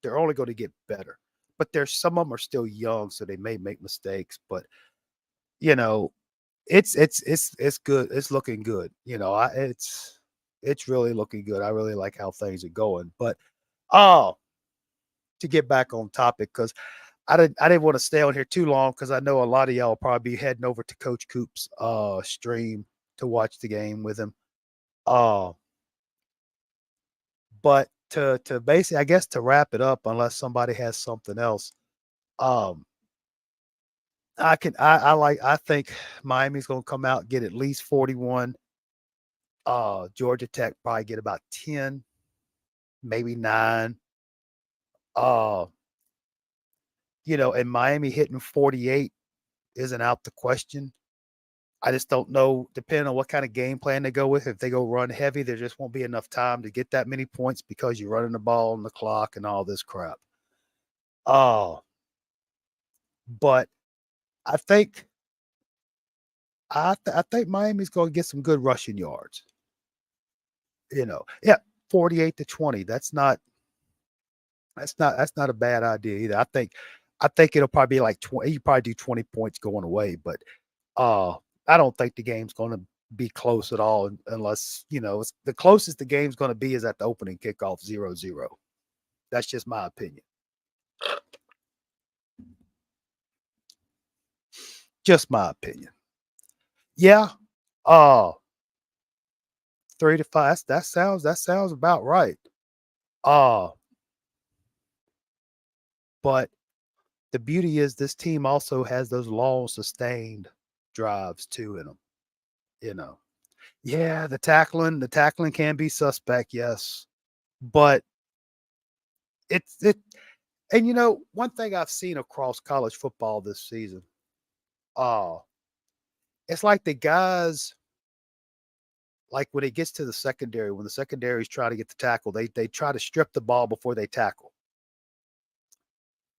Speaker 2: they're only going to get better. But there's some of them are still young, so they may make mistakes. But you know, it's good. It's looking good. It's really looking good. I really like how things are going. But oh, to get back on topic, because I didn't want to stay on here too long because I know a lot of y'all will probably be heading over to Coach Coop's stream to watch the game with him. Uh, but to basically, I guess to wrap it up, unless somebody has something else, um, I think Miami's gonna come out and get at least 41. Georgia Tech probably get about 10, maybe 9. Uh, and Miami hitting 48 isn't out the question. I just don't know, depending on what kind of game plan they go with. If they go run heavy, there just won't be enough time to get that many points because you're running the ball on the clock and all this crap. Oh, but I think I think Miami's going to get some good rushing yards. Yeah, 48-20. That's not a bad idea either. I think it'll probably be like 20. You probably do 20 points going away, but uh, I don't think the game's going to be close at all unless it's the closest the game's going to be is at the opening kickoff 0-0. That's just my opinion. Just my opinion. Yeah. Uh 3-5. That sounds about right. Uh but the beauty is this team also has those long sustained drives too in them. You know. Yeah, the tackling can be suspect, yes. But it and one thing I've seen across college football this season, uh, it's like the guys, like when it gets to the secondary, when the secondary is trying to get the tackle, they try to strip the ball before they tackle.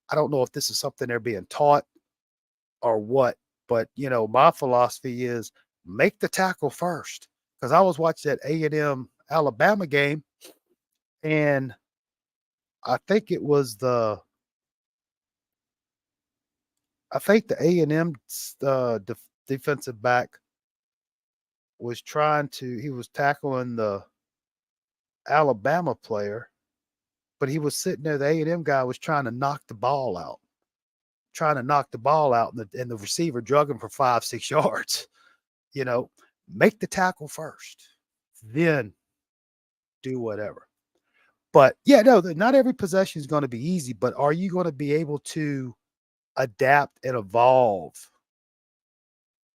Speaker 2: I don't know if this is something they're being taught or what, but my philosophy is make the tackle first. Because I was watching that A&M Alabama game, and I think it was the A&M defensive back he was tackling the Alabama player, but he was sitting there. The A&M guy was trying to knock the ball out, and the receiver drug him for 5-6 yards. You know, make the tackle first, then do whatever. But yeah, no, not every possession is going to be easy. But are you going to be able to adapt and evolve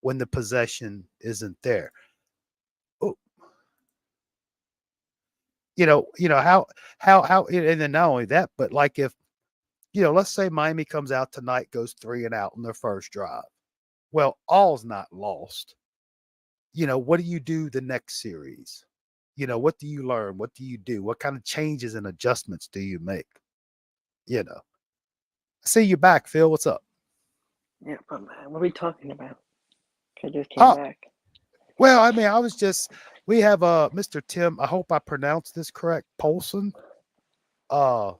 Speaker 2: when the possession isn't there? Oh, how, and then not only that, but like if let's say Miami comes out tonight, goes 3-and-out on their first drive. Well, all's not lost. What do you do the next series? What do you learn? What do you do? What kind of changes and adjustments do you make? I see you back, Phil. What's up?
Speaker 3: Yeah, but man, what are we talking about? I just came
Speaker 2: Oh,
Speaker 3: back.
Speaker 2: well, I mean, we have Mr. Tim, I hope I pronounced this correct, Polson. Uh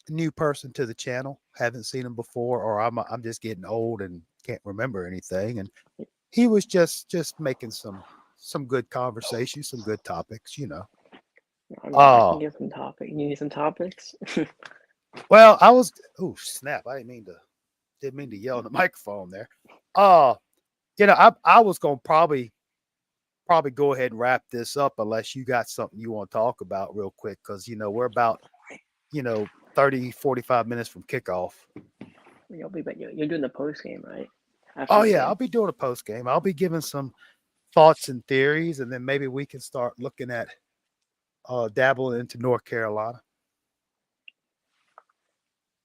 Speaker 2: New person to the channel. Haven't seen him before, or I'm just getting old and can't remember anything. And he was just making some good conversation, some good topics.
Speaker 3: I mean, I can give some topics. You need some topics?
Speaker 2: Well, oh snap! I didn't mean to yell in the microphone there. I was gonna probably go ahead and wrap this up unless you got something you want to talk about real quick, because we're about 30, 45 minutes from kickoff.
Speaker 3: You're doing the post game, right? after
Speaker 2: Oh
Speaker 3: the
Speaker 2: yeah,
Speaker 3: game.
Speaker 2: I'll be doing a post game. I'll be giving some thoughts and theories, and then maybe we can start looking at dabbling into North Carolina.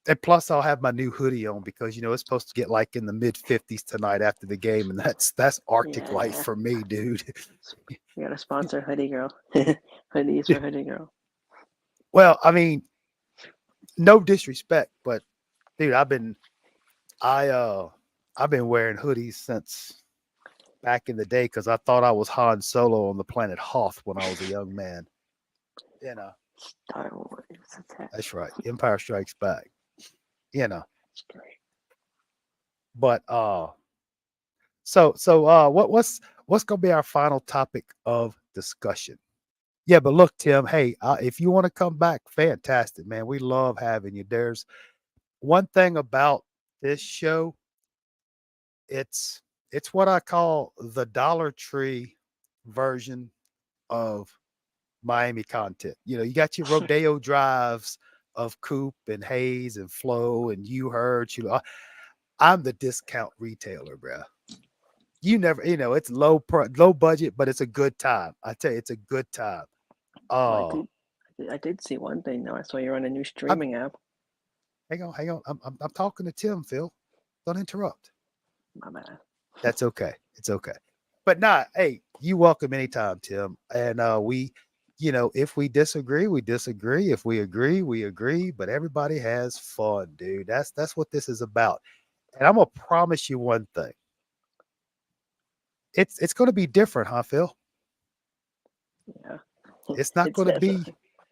Speaker 2: And plus, I'll have my new hoodie on because it's supposed to get like in the mid-50s tonight after the game, and that's Arctic life
Speaker 3: Yeah.
Speaker 2: for me, dude.
Speaker 3: We got to sponsor Hoodie Girl. Hoodies for Hoodie Girl.
Speaker 2: Well, I mean, no disrespect, but dude, I've been wearing hoodies since back in the day because I thought I was Han Solo on the planet Hoth when I was a young man.
Speaker 3: Star Wars attack.
Speaker 2: That's right. Empire Strikes Back.
Speaker 3: It's great.
Speaker 2: But what's gonna be our final topic of discussion? Yeah, but look, Tim. Hey, if you want to come back, fantastic, man. We love having you. There's one thing about this show. It's what I call the Dollar Tree version of Miami content. You got your rodeo drives of Coop and Hayes and Flo and You Heard. I'm the discount retailer, bro. You never, it's low budget, but it's a good time. I tell you, it's a good time.
Speaker 3: Oh, I did see one thing though. I saw you're on a new streaming app.
Speaker 2: Hang on. I'm talking to Tim, Phil. Don't interrupt.
Speaker 3: My bad.
Speaker 2: That's okay. It's okay. But hey, you welcome anytime, Tim. And we, if we disagree, we disagree. If we agree, we agree. But everybody has fun, dude. That's what this is about. And I'm gonna promise you one thing. It's gonna be different, huh, Phil?
Speaker 3: Yeah.
Speaker 2: It's not gonna be.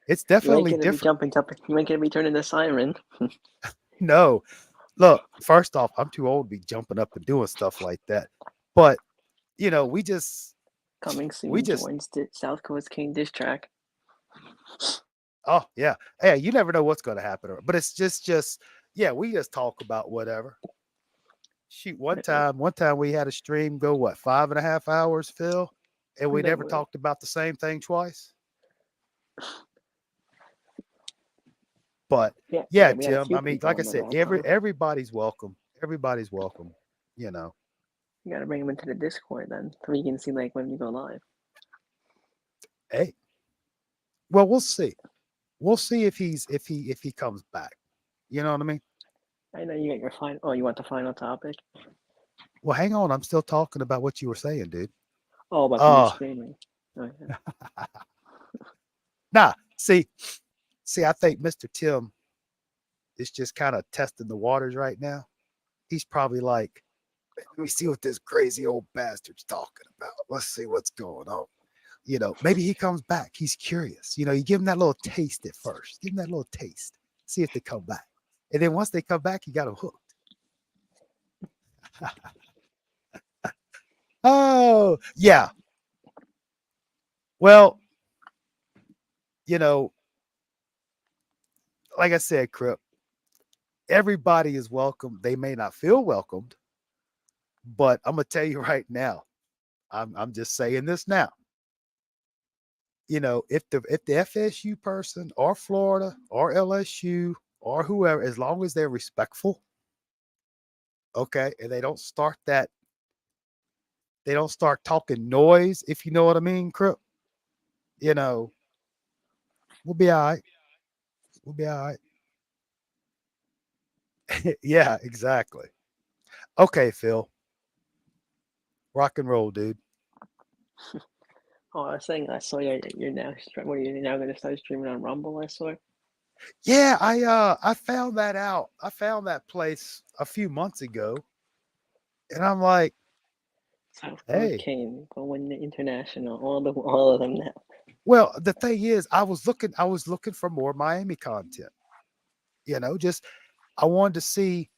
Speaker 2: It's definitely different.
Speaker 3: You ain't gonna be turning the siren.
Speaker 2: No, look. First off, I'm too old to be jumping up and doing stuff like that. But we just
Speaker 3: Coming soon.
Speaker 2: We just
Speaker 3: joins the South Coast King diss track.
Speaker 2: Oh yeah, hey, you never know what's going to happen. But it's just we just talk about whatever. Shoot, one time we had a stream go 5.5 hours, Phil, and we never talked about the same thing twice. But yeah, Tim. I mean, like I said, everybody's welcome. Everybody's welcome.
Speaker 3: You gotta bring him into the Discord then, so we can see like when we go live.
Speaker 2: Hey, well, we'll see. We'll see if he comes back. You know what I mean?
Speaker 3: I know you got your final. Oh, you want the final topic?
Speaker 2: Well, hang on. I'm still talking about what you were saying, dude.
Speaker 3: Oh, about the new streaming. Oh, yeah.
Speaker 2: Nah, see, I think Mr. Tim is just kind of testing the waters right now. He's probably like, let me see what this crazy old bastard's talking about. Let's see what's going on. Maybe he comes back. He's curious. You give him that little taste at first. Give him that little taste. See if they come back. And then once they come back, you got them hooked. Oh, yeah. Well, like I said, Crip, everybody is welcome. They may not feel welcomed, but I'm gonna tell you right now. I'm just saying this now. If the FSU person or Florida or LSU or whoever, as long as they're respectful, okay, and they don't start talking noise, if you know what I mean, Crip, we'll be all right. We'll be all right. Yeah, exactly. Okay, Phil. Rock and roll, dude.
Speaker 3: Oh, I was saying I saw you're now going to start streaming on Rumble. I saw.
Speaker 2: Yeah, I found that out. I found that place a few months ago, and I'm like,
Speaker 3: South
Speaker 2: hey,
Speaker 3: King going international. All of them now.
Speaker 2: Well, the thing is, I was looking for more Miami content. Just I wanted to see,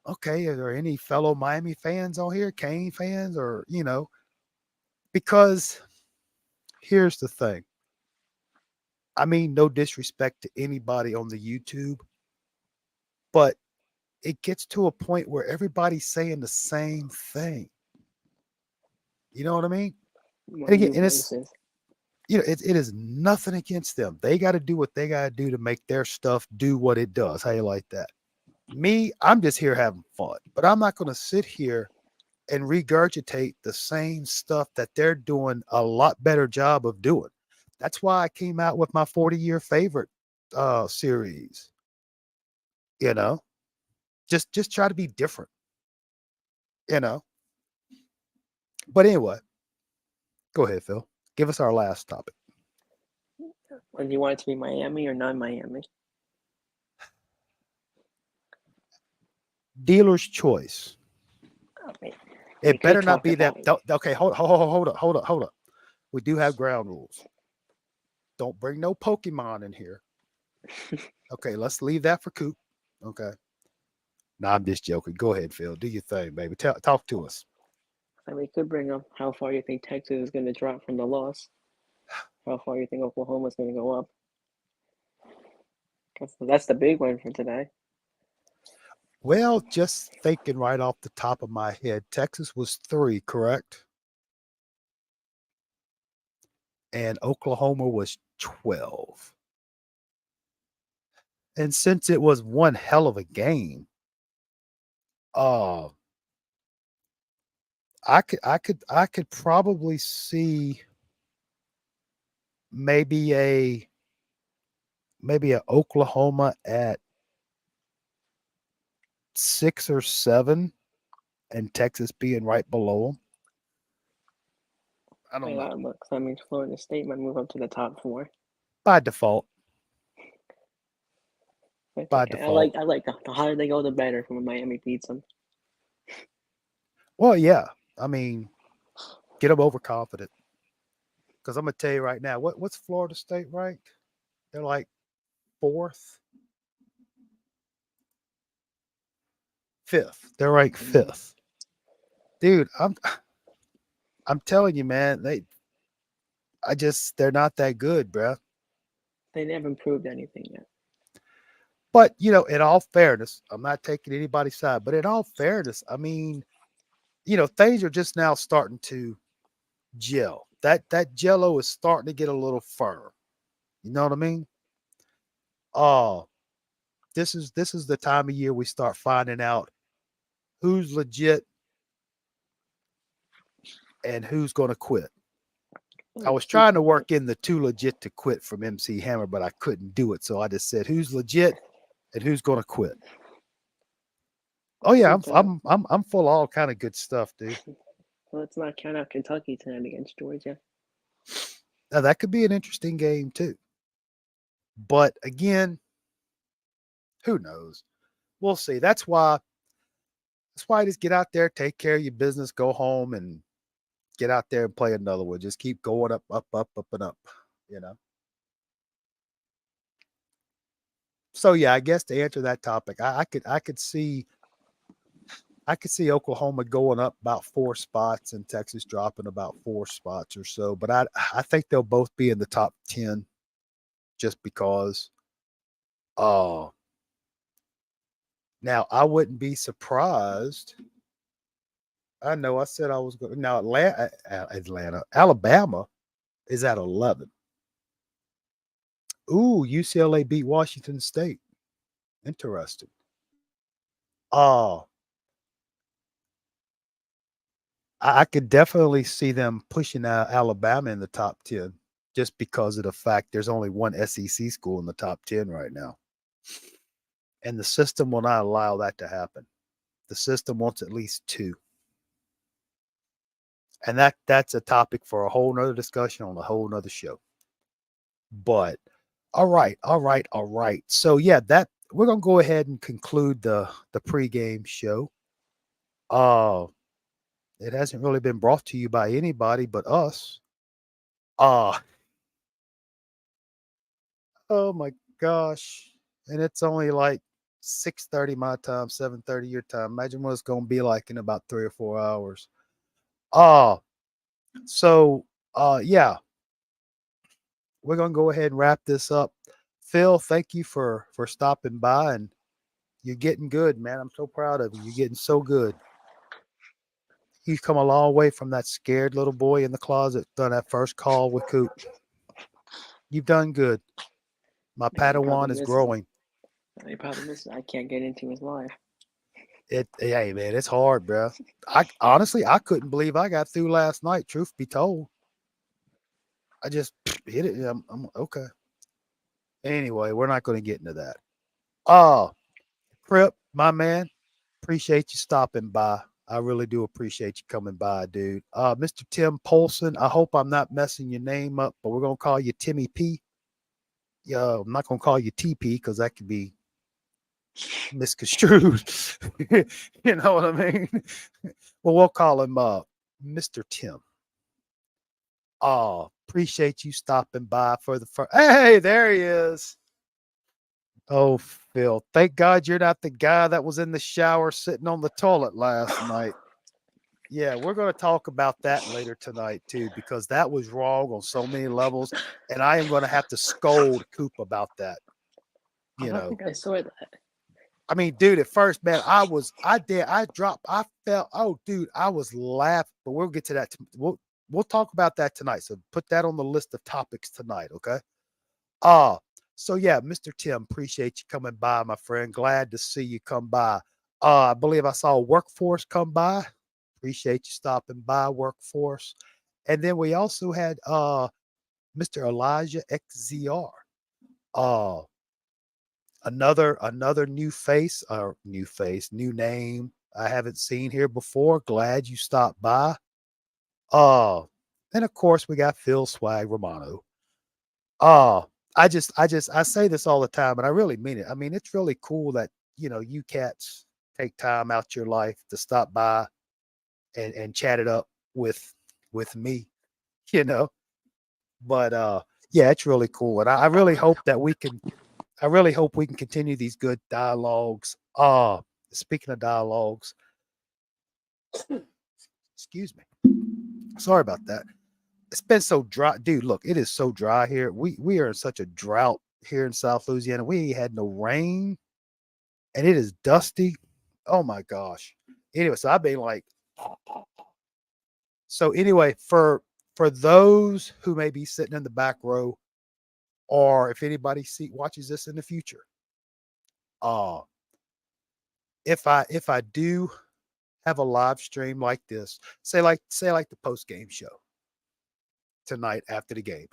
Speaker 2: okay, are there any fellow Miami fans on here, Kane fans, or because here's the thing. I mean, no disrespect to anybody on the YouTube, but it gets to a point where everybody's saying the same thing. You know what I mean? And again, it's it is nothing against them. They got to do what they got to do to make their stuff do what it does. How you like that? Me, I'm just here having fun, but I'm not going to sit here and regurgitate the same stuff that they're doing a lot better job of doing. That's why I came out with my 40-year favorite series. You know, just try to be different. You know, but anyway, go ahead, Phil. Give us our last topic.
Speaker 3: And you want it to be Miami or non-Miami?
Speaker 2: Dealer's choice.
Speaker 3: I mean, we
Speaker 2: It
Speaker 3: could
Speaker 2: better not
Speaker 3: talk
Speaker 2: be that.
Speaker 3: about.
Speaker 2: Okay, hold up. We do have ground rules. Don't bring no Pokemon in here. Okay, let's leave that for Coop. Okay. No, I'm just joking. Go ahead, Phil. Do your thing, baby. Talk to us.
Speaker 3: And we could bring up how far you think Texas is going to drop from the loss. How far you think Oklahoma is going to go up? That's the big one for today.
Speaker 2: Well, just thinking right off the top of my head, Texas was 3, correct? And Oklahoma was 12. And since it was one hell of a game, uh, I could probably see maybe a Oklahoma at 6 or 7 and Texas being right below them. I don't know.
Speaker 3: That means Florida State might move up to the top 4.
Speaker 2: By default.
Speaker 3: That's
Speaker 2: By
Speaker 3: okay.
Speaker 2: default.
Speaker 3: I like the higher they go, the better for when Miami beats them.
Speaker 2: Well, yeah. I mean, get them overconfident. Because I'm gonna tell you right now, what's Florida State ranked? They're like 4th, 5th. They're ranked 5th. Dude, I'm telling you, man, they're not that good, bruh.
Speaker 3: They never improved anything yet.
Speaker 2: But in all fairness, I'm not taking anybody's side, but in all fairness, I mean, things are just now starting to gel. That jello is starting to get a little firm. You know what I mean? Oh, this is the time of year we start finding out who's legit and who's going to quit. I was trying to work in the too legit to quit from MC Hammer, but I couldn't do it. So I just said who's legit and who's going to quit. Oh yeah, I'm full of all kind of good stuff, dude.
Speaker 3: Well, let's not count out Kentucky tonight against Georgia.
Speaker 2: Now that could be an interesting game too. But again, who knows? We'll see. That's why I just get out there, take care of your business, go home and get out there and play another one. Just keep going up, up, up, up, and up, you know. So yeah, I guess to answer that topic, I could see Oklahoma going up about 4 spots and Texas dropping about 4 spots or so. But I think they'll both be in the top 10 just because. Now I wouldn't be surprised. I know I said I was going. Now Alabama is at 11. Ooh, UCLA beat Washington State. Interesting. I could definitely see them pushing Alabama in the top 10 just because of the fact there's only one SEC school in the top 10 right now. And the system will not allow that to happen. The system wants at least 2. And that's a topic for a whole nother discussion on a whole nother show. But all right. So yeah, that we're gonna go ahead and conclude the pregame show. It hasn't really been brought to you by anybody but us. Oh my gosh. And it's only like 6:30 my time, 7:30 your time. Imagine what it's gonna be like in about 3 or 4 hours. So yeah, we're gonna go ahead and wrap this up. Phil, thank you for stopping by, and you're getting good, man. I'm so proud of you. You're getting so good. You've come a long way from that scared little boy in the closet done that first call with Coop. You've done good. My Padawan is growing.
Speaker 3: The problem is I can't get into his live.
Speaker 2: Hey man, it's hard, bro. I honestly I couldn't believe I got through last night. Truth be told, I just hit it. I'm okay. Anyway, we're not going to get into that. Uh, Crip, my man, appreciate you stopping by. I really do appreciate you coming by, dude. Mr. Tim Polson, I hope I'm not messing your name up, but we're gonna call you Timmy P. Yeah, I'm not gonna call you TP because that could be misconstrued. You know what I mean? Well, we'll call him Mr. Tim. Appreciate you stopping by for the first. Hey, there he is. Oh, Phil, thank God you're not the guy that was in the shower sitting on the toilet last night. Yeah, we're going to talk about that later tonight too, because that was wrong on so many levels, and I am going to have to scold Coop about that.
Speaker 3: I
Speaker 2: You
Speaker 3: don't
Speaker 2: know,
Speaker 3: think I saw that.
Speaker 2: I mean, dude, at first, man, I dropped, I felt, oh, dude, I was laughing, but we'll get to that. We'll talk about that tonight. So put that on the list of topics tonight, okay? Uh, so yeah, Mr. Tim, appreciate you coming by, my friend. Glad to see you come by. I believe I saw Workforce come by. Appreciate you stopping by, Workforce. And then we also had Mr. Elijah XZR. Uh another new name I haven't seen here before. Glad you stopped by. Uh and of course we got Phil Swag Romano. Uh I say this all the time, and I really mean it. I mean, it's really cool that you cats take time out your life to stop by and chat it up with me, you know. But yeah, it's really cool. And I really hope that I really hope we can continue these good dialogues. Speaking of dialogues, excuse me. Sorry about that. It's been so dry. Dude, look, it is so dry here. We are in such a drought here in South Louisiana. We ain't had no rain and it is dusty. Oh my gosh. Anyway, so I've been like so anyway, for those who may be sitting in the back row, or if anybody watches this in the future, uh if I do have a live stream like this, say like the post game show tonight after the game,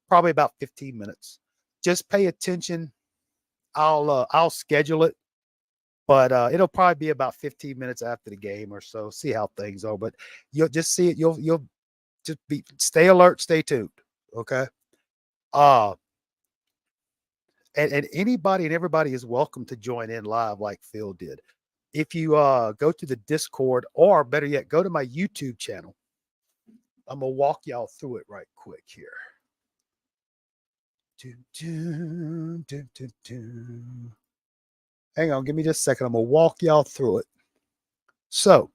Speaker 2: probably about 15 minutes. Just pay attention. I'll schedule it, but it'll probably be about 15 minutes after the game or so. See how things are, but you'll just see it. You'll just stay alert, stay tuned. Okay. Uh and anybody and everybody is welcome to join in live like Phil did. If you go to the Discord, or better yet, go to my YouTube channel. I'm gonna walk y'all through it right quick here. Hang on, give me just a second. I'm gonna walk y'all through it. So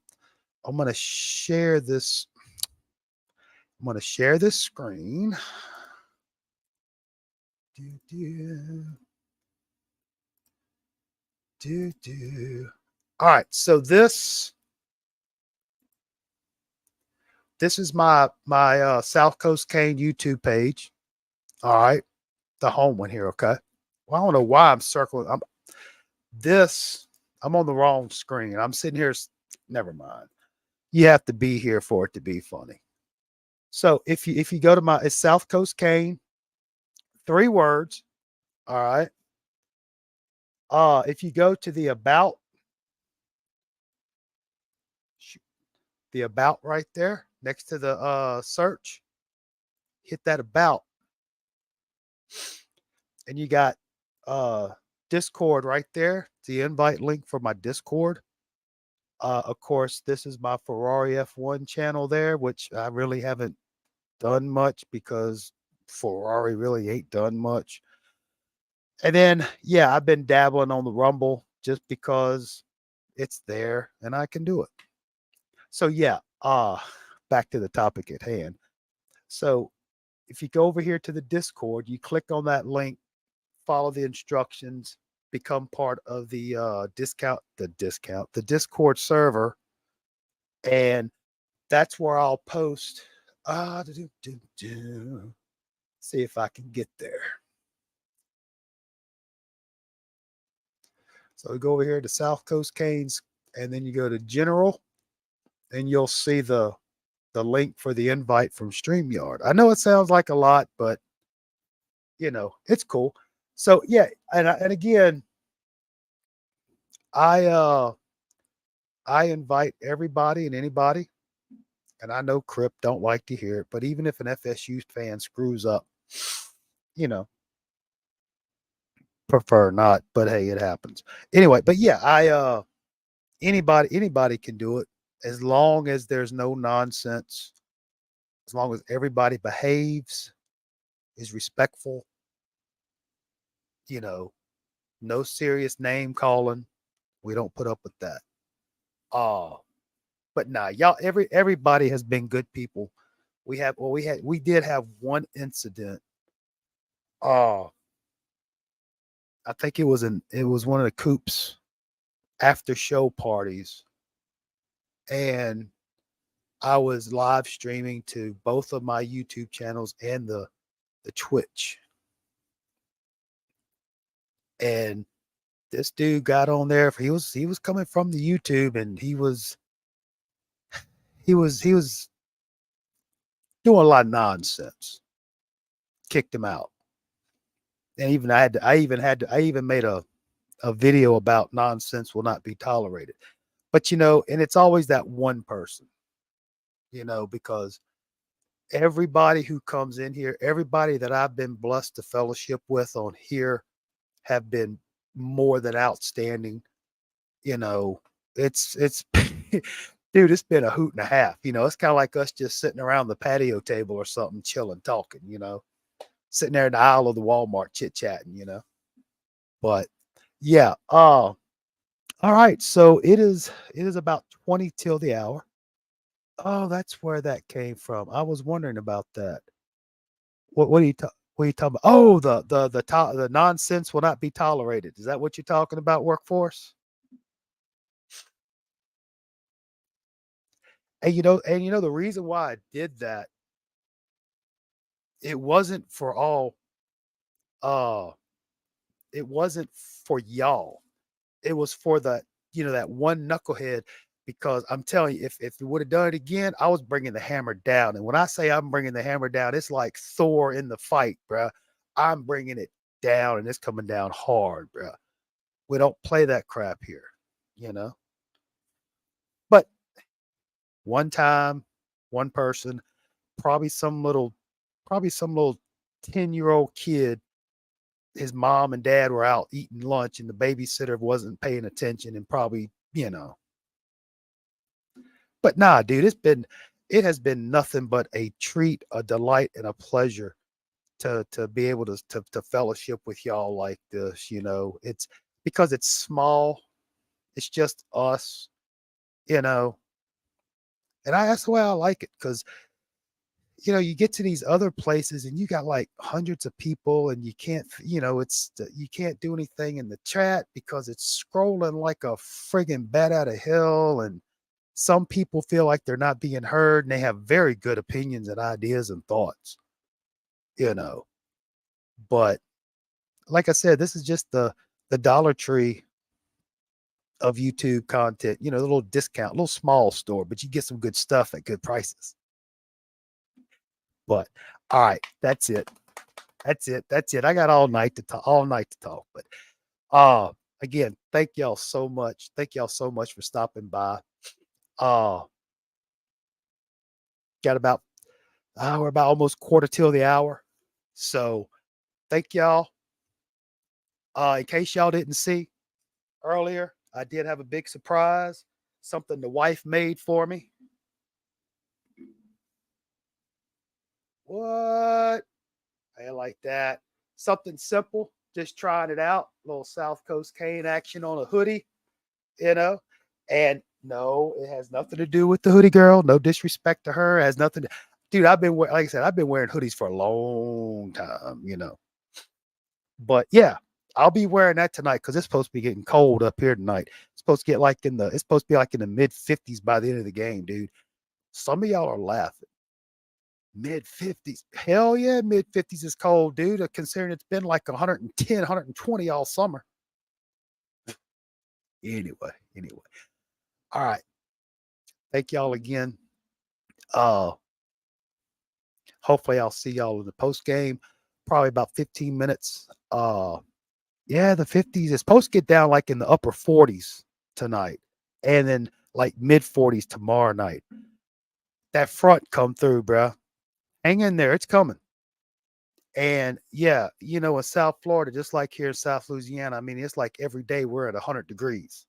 Speaker 2: I'm gonna share this. I'm gonna share this screen. All right, so this is my South Coast Cane YouTube page. All right, the home one here. Okay. Well, I don't know why I'm circling. I'm on the wrong screen. I'm sitting here. Never mind. You have to be here for it to be funny. So if you go to it's South Coast Cane, 3 words. All right. If you go to the about right there next to the search, hit that about, and you got Discord right there. The invite link for my Discord. Of course, this is my Ferrari F1 channel there, which I really haven't done much because Ferrari really ain't done much. And then, yeah, I've been dabbling on the Rumble just because it's there and I can do it. So yeah, back to the topic at hand. So if you go over here to the Discord, you click on that link, follow the instructions, become part of the Discord server, and that's where I'll post. See if I can get there. So we go over here to South Coast Canes and then you go to general, and you'll see the link for the invite from StreamYard. I know it sounds like a lot, but it's cool. So yeah, and again, I invite everybody and anybody, and I know Crip don't like to hear it, but even if an FSU fan screws up, you know, prefer not, but hey, it happens. Anyway, but yeah, anybody can do it as long as there's no nonsense, as long as everybody behaves, is respectful, no serious name calling. We don't put up with that. But nah, y'all, everybody has been good people. We did have one incident. Uh I think it was one of the Coops after show parties, and I was live streaming to both of my YouTube channels and the Twitch. And this dude got on there. He was coming from the YouTube, and he was doing a lot of nonsense. Kicked him out. And I even made a video about nonsense will not be tolerated. But and it's always that one person, because everybody who comes in here, everybody that I've been blessed to fellowship with on here have been more than outstanding. It's dude, it's been a hoot and a half. It's kind of like us just sitting around the patio table or something, chilling, talking, sitting there in the aisle of the Walmart chit-chatting. But yeah, all right. So it is about 20 till the hour. Oh, that's where that came from. I was wondering about that. What are you talking about? Oh, the nonsense will not be tolerated. Is that what you're talking about, workforce? And the reason why I did that, it wasn't for all uh it wasn't for y'all. It was for that one knucklehead, because I'm telling you, if you would have done it again, I was bringing the hammer down. And when I say I'm bringing the hammer down, it's like Thor in the fight, bruh. I'm bringing it down, and it's coming down hard, bruh. We don't play that crap here, you know. But one time, one person, probably some little 10-year-old kid, his mom and dad were out eating lunch, and the babysitter wasn't paying attention, and probably. But nah, dude, it has been nothing but a treat, a delight, and a pleasure to be able to fellowship with y'all like this. It's because it's small, it's just us, you know, and that's the way I like it, because you get to these other places and you got like hundreds of people, and you can't, you can't do anything in the chat because it's scrolling like a friggin' bat out of hell. And some people feel like they're not being heard, and they have very good opinions and ideas and thoughts, you know. But like I said, this is just the Dollar Tree of YouTube content, the little discount, little small store, but you get some good stuff at good prices. But all right, that's it. That's it. I got all night to talk. But again, thank y'all so much. Thank y'all so much for stopping by. Got about we're about almost quarter till the hour. So thank y'all. In case y'all didn't see earlier, I did have a big surprise, something the wife made for me. What? I like that. Something simple, just trying it out. A little South Coast Cane action on a hoodie, And no, it has nothing to do with the hoodie girl. No disrespect to her. It has nothing to, dude, like I said, I've been wearing hoodies for a long time. But yeah, I'll be wearing that tonight because it's supposed to be getting cold up here tonight. It's supposed to be like in the mid-50s by the end of the game, dude. Some of y'all are laughing. Mid-50s. Hell yeah, mid-50s is cold, dude. Considering it's been like 110, 120 all summer. Anyway. All right. Thank y'all again. Hopefully I'll see y'all in the post game. Probably about 15 minutes. Yeah, the 50s. It's supposed to get down like in the upper 40s tonight. And then like mid 40s tomorrow night. That front come through, bruh. Hang in there. It's coming. And yeah, in South Florida, just like here in South Louisiana, I mean, it's like every day we're at 100 degrees.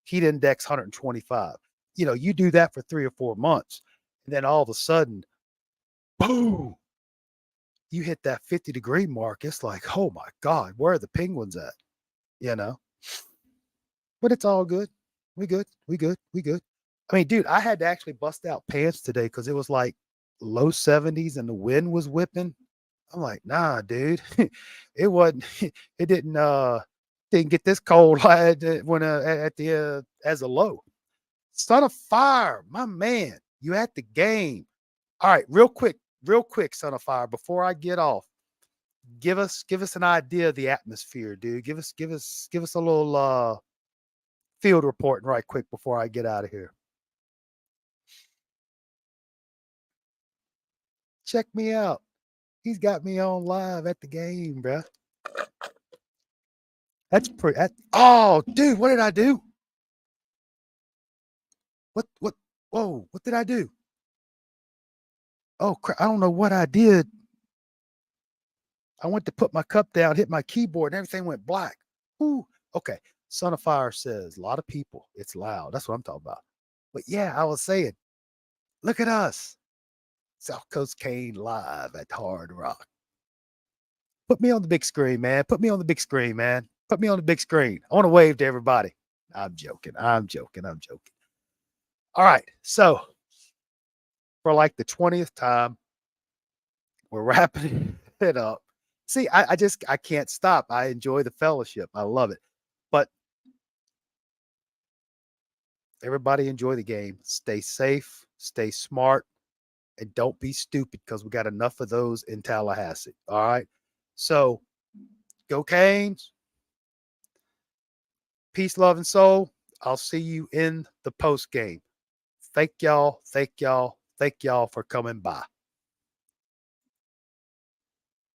Speaker 2: Heat index 125. You do that for 3 or 4 months. And then all of a sudden, boom, you hit that 50-degree mark. It's like, oh my God, where are the penguins at? But it's all good. We good. We good. We good. I mean, dude, I had to actually bust out pants today because it was like low 70s and the wind was whipping. I'm like, nah, dude. It wasn't, it didn't get this cold when at the as a low. Son of Fire, my man, you at the game. All right, real quick, Son of Fire, before I get off, give us an idea of the atmosphere, dude. Give us a little field reporting right quick before I get out of here. Check me out. He's got me on live at the game, bro. That's pretty. Oh, dude, what did I do? What? Whoa, what did I do? Oh, crap. I don't know what I did. I went to put my cup down, hit my keyboard, and everything went black. Ooh, okay. Son of Fire says, a lot of people. It's loud. That's what I'm talking about. But yeah, I was saying, look at us. South Coast Kane live at Hard Rock. Put me on the big screen, man. Put me on the big screen, man. Put me on the big screen. I want to wave to everybody. I'm joking. All right. So for like the 20th time, we're wrapping it up. See, I can't stop. I enjoy the fellowship. I love it. But everybody enjoy the game. Stay safe, stay smart, and don't be stupid because we got enough of those in Tallahassee. All right. So go Canes. Peace, love, and soul. I'll see you in the post game. Thank y'all for coming by.